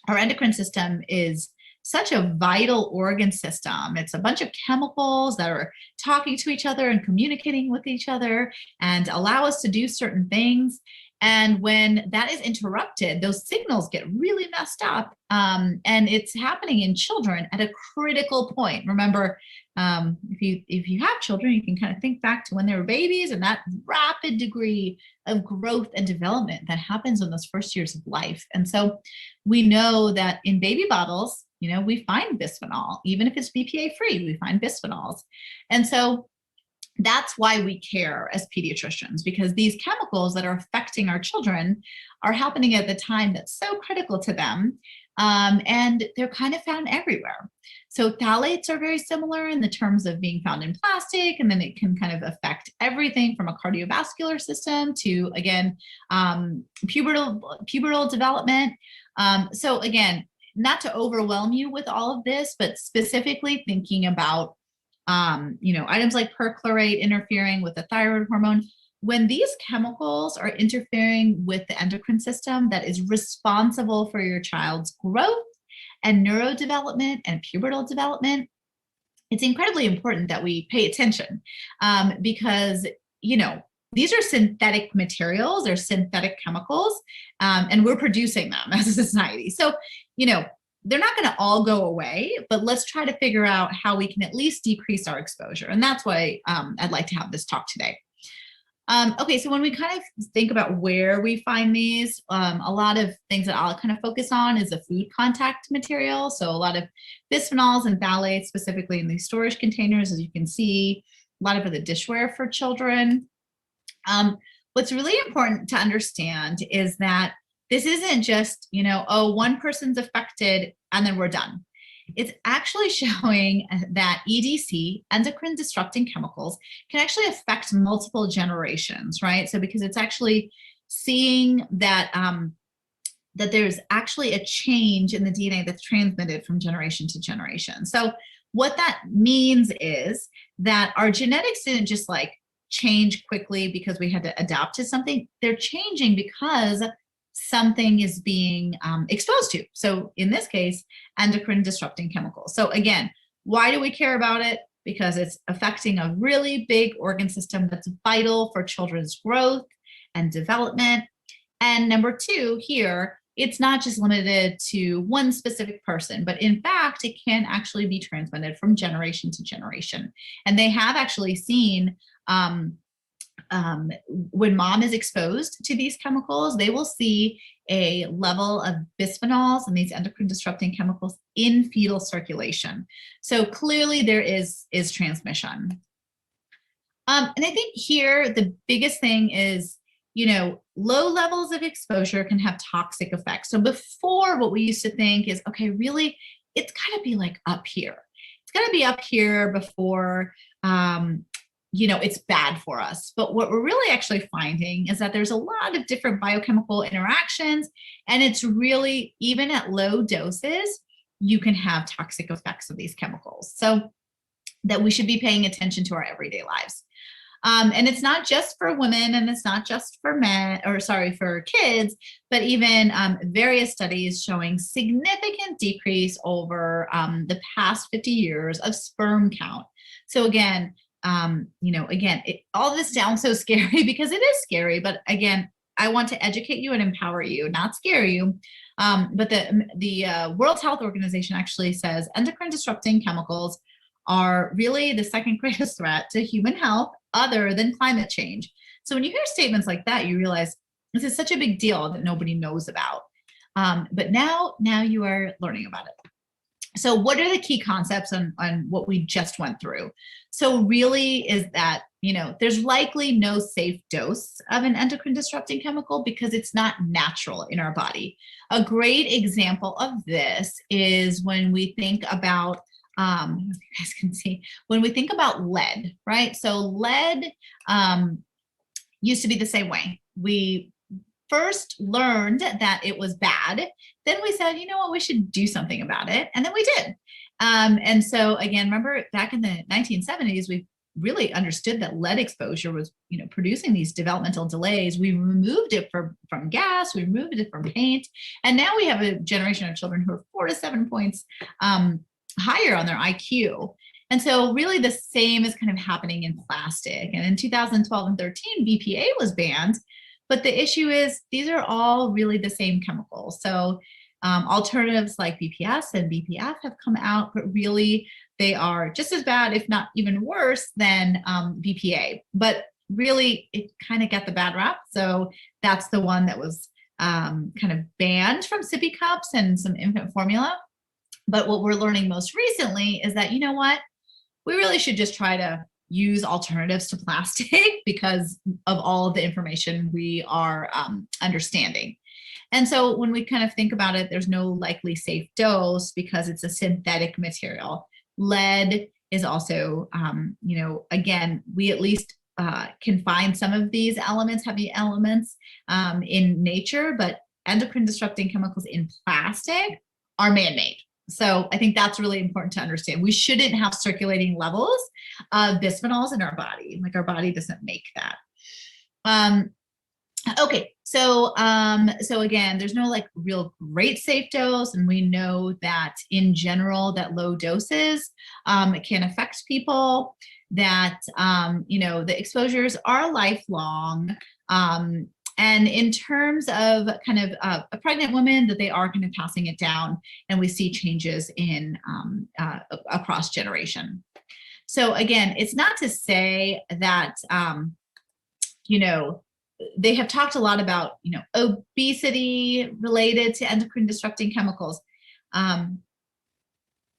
Our endocrine system is such a vital organ system. It's a bunch of chemicals that are talking to each other and communicating with each other and allow us to do certain things. And when that is interrupted, those signals get really messed up. And it's happening in children at a critical point. Remember, if you have children, you can kind of think back to when they were babies and that rapid degree of growth and development that happens in those first years of life. And so we know that in baby bottles, we find bisphenol, even if it's BPA free, we find bisphenols. And so that's why we care as pediatricians, because these chemicals that are affecting our children are happening at the time that's so critical to them. And they're kind of found everywhere. So phthalates are very similar in the terms of being found in plastic, and then it can kind of affect everything from a cardiovascular system to, again, pubertal development. So again, not to overwhelm you with all of this, but specifically thinking about, items like perchlorate interfering with the thyroid hormone. When these chemicals are interfering with the endocrine system that is responsible for your child's growth and neurodevelopment and pubertal development, it's incredibly important that we pay attention because, these are synthetic materials, they're synthetic chemicals, and we're producing them as a society. So, they're not going to all go away, but let's try to figure out how we can at least decrease our exposure. And that's why I'd like to have this talk today. Okay, so when we kind of think about where we find these, a lot of things that I'll kind of focus on is the food contact material. So a lot of bisphenols and phthalates, specifically in these storage containers, as you can see, a lot of the dishware for children. What's really important to understand is that this isn't just, one person's affected and then we're done. It's actually showing that EDC, endocrine disrupting chemicals, can actually affect multiple generations, right? So because it's actually seeing that that there's actually a change in the DNA that's transmitted from generation to generation. So what that means is that our genetics didn't just change quickly because we had to adapt to something. They're changing because something is being exposed to. So in this case, endocrine disrupting chemicals. So again, why do we care about it? Because it's affecting a really big organ system that's vital for children's growth and development. And number two, here, it's not just limited to one specific person, but in fact, it can actually be transmitted from generation to generation. And they have actually seen when mom is exposed to these chemicals, they will see a level of bisphenols and these endocrine disrupting chemicals in fetal circulation. So clearly there is transmission. And I think here the biggest thing is, low levels of exposure can have toxic effects. So before, what we used to think is, okay, really, it's got to be like up here. It's got to be up here before, it's bad for us. But what we're really actually finding is that there's a lot of different biochemical interactions, and it's really, even at low doses, you can have toxic effects of these chemicals. So that we should be paying attention to our everyday lives. And it's not just for women, and it's not just for for kids, but even various studies showing significant decrease over the past 50 years of sperm count. So again, all this sounds so scary because it is scary, but again, I want to educate you and empower you, not scare you. But the World Health Organization actually says endocrine disrupting chemicals are really the second greatest threat to human health other than climate change. So when you hear statements like that, you realize this is such a big deal that nobody knows about. But now you are learning about it. So what are the key concepts on what we just went through? So really is that, there's likely no safe dose of an endocrine disrupting chemical because it's not natural in our body. A great example of this is when we think about I don't know if you guys can see, when we think about lead, right? So lead used to be the same way. We first learned that it was bad. Then we said, you know what, we should do something about it. And then we did. And so again, remember back in the 1970s, we really understood that lead exposure was, producing these developmental delays. We removed it from gas, we removed it from paint. And now we have a generation of children who are 4 to 7 points higher on their IQ. And so really the same is kind of happening in plastic. And in 2012 and 13, BPA was banned. But the issue is these are all really the same chemicals. So alternatives like BPS and BPF have come out, but really they are just as bad, if not even worse than BPA. But really it kind of got the bad rap. So that's the one that was kind of banned from sippy cups and some infant formula. But what we're learning most recently is that, we really should just try to use alternatives to plastic because of all of the information we are understanding. And so when we kind of think about it, there's no likely safe dose because it's a synthetic material. Lead is also, again, we at least can find some of these elements, heavy elements in nature, but endocrine disrupting chemicals in plastic are man-made. So I think that's really important to understand. We shouldn't have circulating levels of bisphenols in our body. Like our body doesn't make that. Okay, so again, there's no like real great safe dose, and we know that in general that low doses can affect people. That the exposures are lifelong. And in terms of kind of a pregnant woman, that they are kind of passing it down, and we see changes in across generation. So again, it's not to say that they have talked a lot about obesity related to endocrine disrupting chemicals.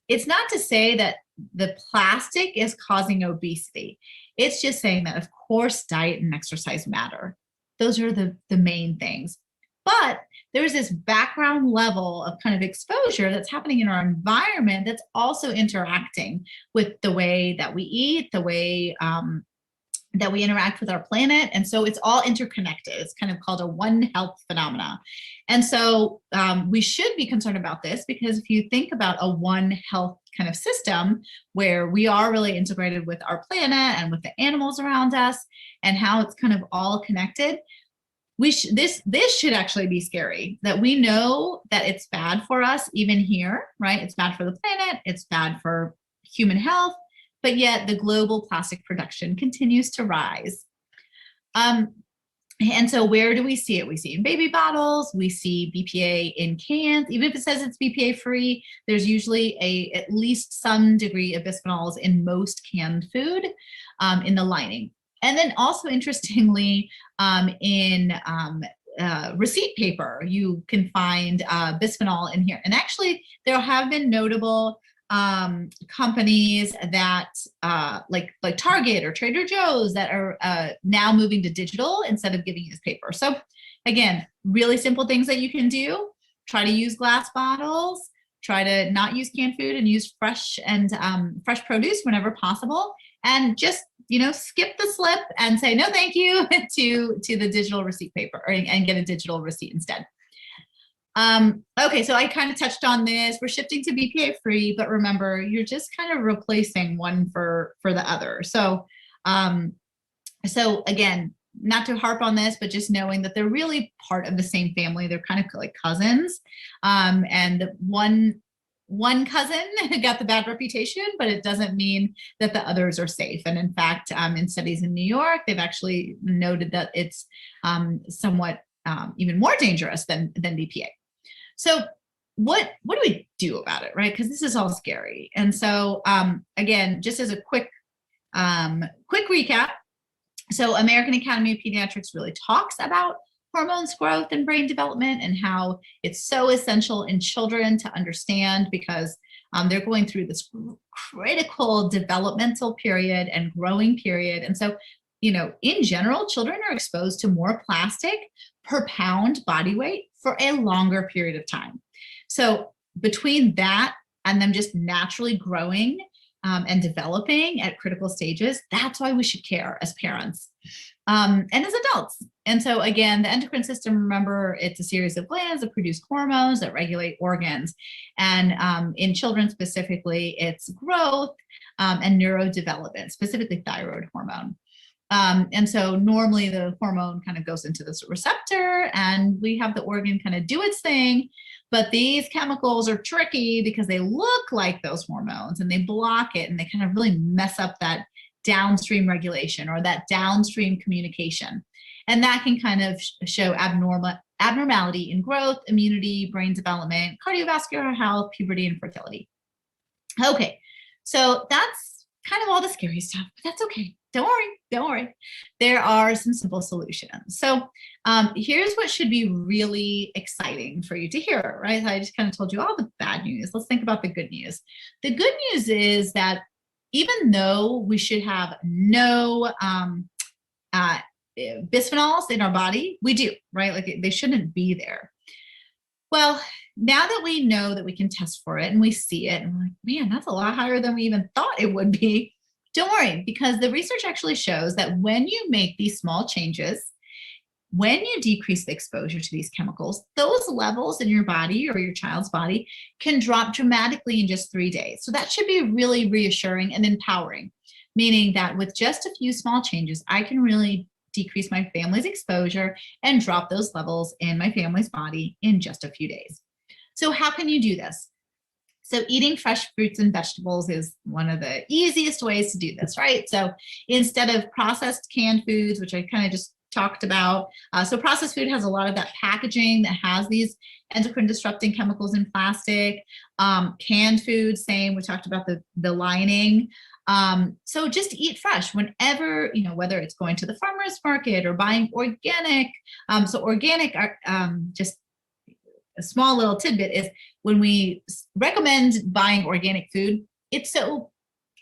It's not to say that the plastic is causing obesity. It's just saying that of course diet and exercise matter. Those are the main things. But there's this background level of kind of exposure that's happening in our environment that's also interacting with the way that we eat, the way that we interact with our planet. And so it's all interconnected. It's kind of called a one health phenomena. And so we should be concerned about this because if you think about a one health kind of system where we are really integrated with our planet and with the animals around us and how it's kind of all connected, this should actually be scary, that we know that it's bad for us even here, right? It's bad for the planet, it's bad for human health, but yet the global plastic production continues to rise. And so where do we see it? We see it in baby bottles, we see BPA in cans. Even if it says it's BPA free, there's usually at least some degree of bisphenols in most canned food, in the lining. And then also interestingly, in receipt paper, you can find bisphenol in here. And actually there have been notable companies that like Target or Trader Joe's that are now moving to digital instead of giving you this paper. So again, really simple things that you can do. Try to use glass bottles, try to not use canned food and use fresh produce whenever possible. And just, skip the slip and say, no, thank you to the digital receipt paper, and get a digital receipt instead. Okay, so I kind of touched on this. We're shifting to BPA free, but remember, you're just kind of replacing one for the other. So again, not to harp on this, but just knowing that they're really part of the same family. They're kind of like cousins. And one cousin got the bad reputation, but it doesn't mean that the others are safe. And in fact, in studies in New York, they've actually noted that it's somewhat even more dangerous than BPA. So what do we do about it, right? Because this is all scary. And so again, just as a quick recap, so American Academy of Pediatrics really talks about hormones growth and brain development and how it's so essential in children to understand, because they're going through this critical developmental period and growing period. And so, in general, children are exposed to more plastic per pound body weight for a longer period of time. So between that and them just naturally growing and developing at critical stages, that's why we should care as parents and as adults. And so again, the endocrine system, remember, it's a series of glands that produce hormones that regulate organs. And in children specifically, it's growth and neurodevelopment, specifically thyroid hormone. And so normally the hormone kind of goes into this receptor and we have the organ kind of do its thing, but these chemicals are tricky because they look like those hormones and they block it and they kind of really mess up that downstream regulation or that downstream communication. And that can kind of show abnormality in growth, immunity, brain development, cardiovascular health, puberty, and fertility. Okay, so that's kind of all the scary stuff, but that's okay. Don't worry. There are some simple solutions. So here's what should be really exciting for you to hear, right? I just kind of told you all the bad news. Let's think about the good news. The good news is that even though we should have no bisphenols in our body, we do, right? Like they shouldn't be there. Well, now that we know that we can test for it and we see it and we're like, man, that's a lot higher than we even thought it would be. Don't worry, because the research actually shows that when you make these small changes, when you decrease the exposure to these chemicals, those levels in your body or your child's body can drop dramatically in just 3 days. So that should be really reassuring and empowering, meaning that with just a few small changes, I can really decrease my family's exposure and drop those levels in my family's body in just a few days. So how can you do this? So eating fresh fruits and vegetables is one of the easiest ways to do this, right? So instead of processed canned foods, which I kind of just talked about, so processed food has a lot of that packaging that has these endocrine disrupting chemicals in plastic. Canned food, same, we talked about the lining. So just eat fresh whenever, whether it's going to the farmer's market or buying organic. So organic are just a small little tidbit is when we recommend buying organic food, it's so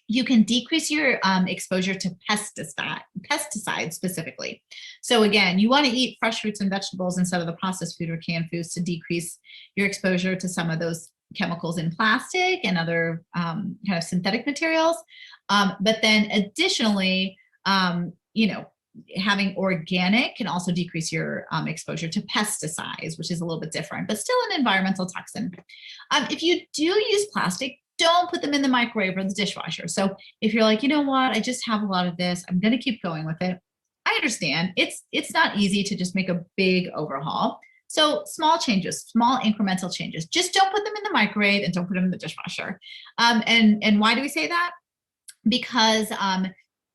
you can decrease your exposure to pesticides specifically. So again, you want to eat fresh fruits and vegetables instead of the processed food or canned foods to decrease your exposure to some of those chemicals in plastic and other kind of synthetic materials. But then additionally, having organic can also decrease your exposure to pesticides, which is a little bit different, but still an environmental toxin. If you do use plastic, don't put them in the microwave or the dishwasher. So if you're like, you know what, I just have a lot of this, I'm going to keep going with it, I understand it's not easy to just make a big overhaul. So small changes, small incremental changes. Just don't put them in the microwave and don't put them in the dishwasher. And why do we say that? Because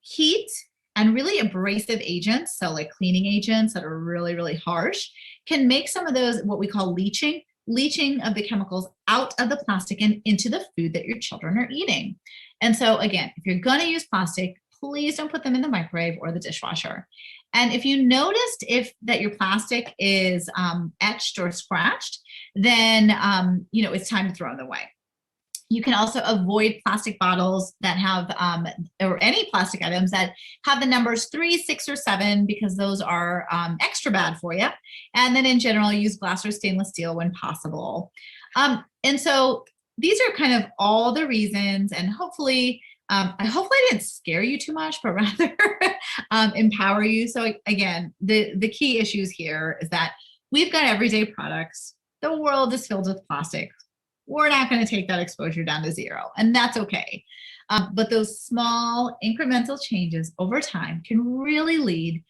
heat and really abrasive agents, so like cleaning agents that are really, really harsh, can make some of those what we call leaching of the chemicals out of the plastic and into the food that your children are eating. And so again, if you're going to use plastic, please don't put them in the microwave or the dishwasher. And if you noticed that your plastic is etched or scratched, then it's time to throw them away. You can also avoid plastic bottles that have, or any plastic items that have the numbers 3, 6, or 7, because those are extra bad for you. And then in general, use glass or stainless steel when possible. And so these are kind of all the reasons, and hopefully I didn't scare you too much, but rather empower you. So again, the key issues here is that we've got everyday products. The world is filled with plastic. We're not going to take that exposure down to 0, and that's okay. But those small incremental changes over time can really lead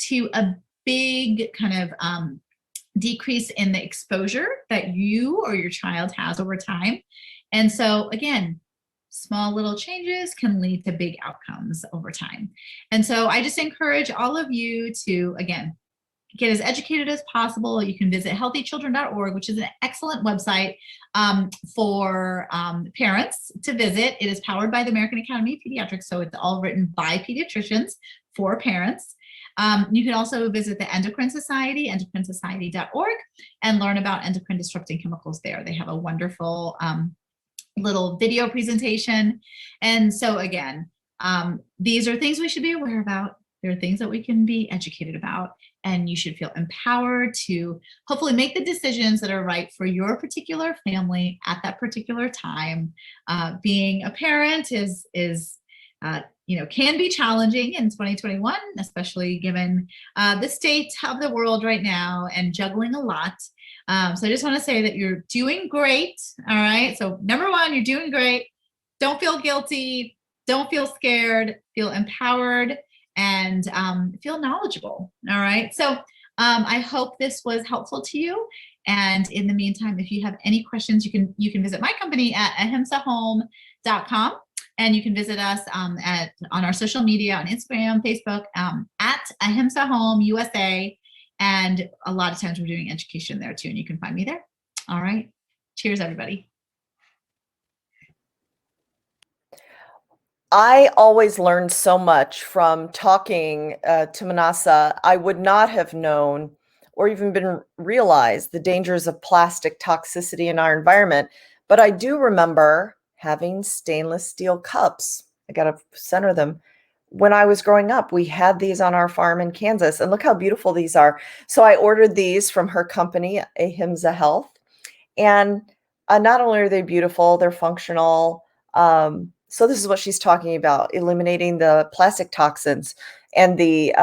to a big kind of decrease in the exposure that you or your child has over time. And so again, small little changes can lead to big outcomes over time. And so I just encourage all of you to, again, get as educated as possible. You can visit healthychildren.org, which is an excellent website for parents to visit. It is powered by the American Academy of Pediatrics, so it's all written by pediatricians for parents. You can also visit the Endocrine Society, endocrinesociety.org, and learn about endocrine disrupting chemicals there. They have a wonderful little video presentation. And so again, these are things we should be aware about. There are things that we can be educated about, and you should feel empowered to hopefully make the decisions that are right for your particular family at that particular time. Being a parent can be challenging in 2021, especially given the state of the world right now and juggling a lot. So I just want to say that you're doing great. All right. So number one, you're doing great. Don't feel guilty. Don't feel scared. Feel empowered and feel knowledgeable. All right. So I hope this was helpful to you. And in the meantime, if you have any questions, you can visit my company at ahimsahome.com. And you can visit us on our social media on Instagram, Facebook, at Ahimsa Home USA. And a lot of times we're doing education there too, and you can find me there. All right. Cheers, everybody. I always learned so much from talking to Manasa. I would not have known or even been realized the dangers of plastic toxicity in our environment. But I do remember having stainless steel cups. I got to center them. When I was growing up, we had these on our farm in Kansas, and look how beautiful these are. So I ordered these from her company, Ahimsa Health. And not only are they beautiful, they're functional. So this is what she's talking about, eliminating the plastic toxins and the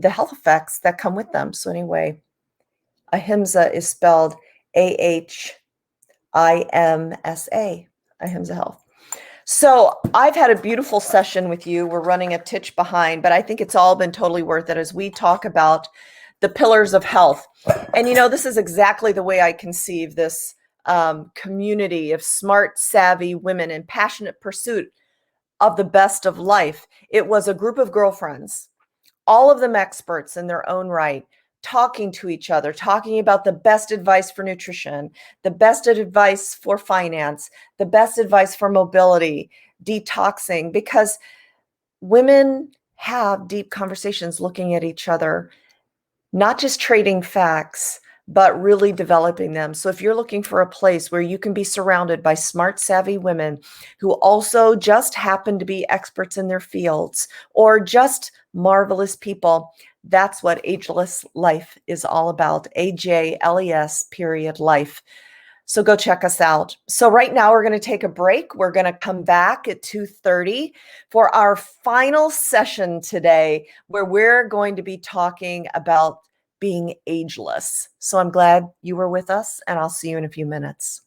health effects that come with them. So anyway, Ahimsa is spelled AHIMSA, Ahimsa Health. So I've had a beautiful session with you. We're running a titch behind, but I think it's all been totally worth it as we talk about the pillars of health. And this is exactly the way I conceive this community of smart, savvy women in passionate pursuit of the best of life. It was a group of girlfriends, all of them experts in their own right, talking to each other, talking about the best advice for nutrition, the best advice for finance, the best advice for mobility, detoxing, because women have deep conversations looking at each other, not just trading facts, but really developing them. So if you're looking for a place where you can be surrounded by smart, savvy women who also just happen to be experts in their fields or just marvelous people, that's what Ageless Life is all about. AJLES life. So go check us out. So right now we're going to take a break. We're going to come back at 2:30 for our final session today, where we're going to be talking about being ageless. So I'm glad you were with us, and I'll see you in a few minutes.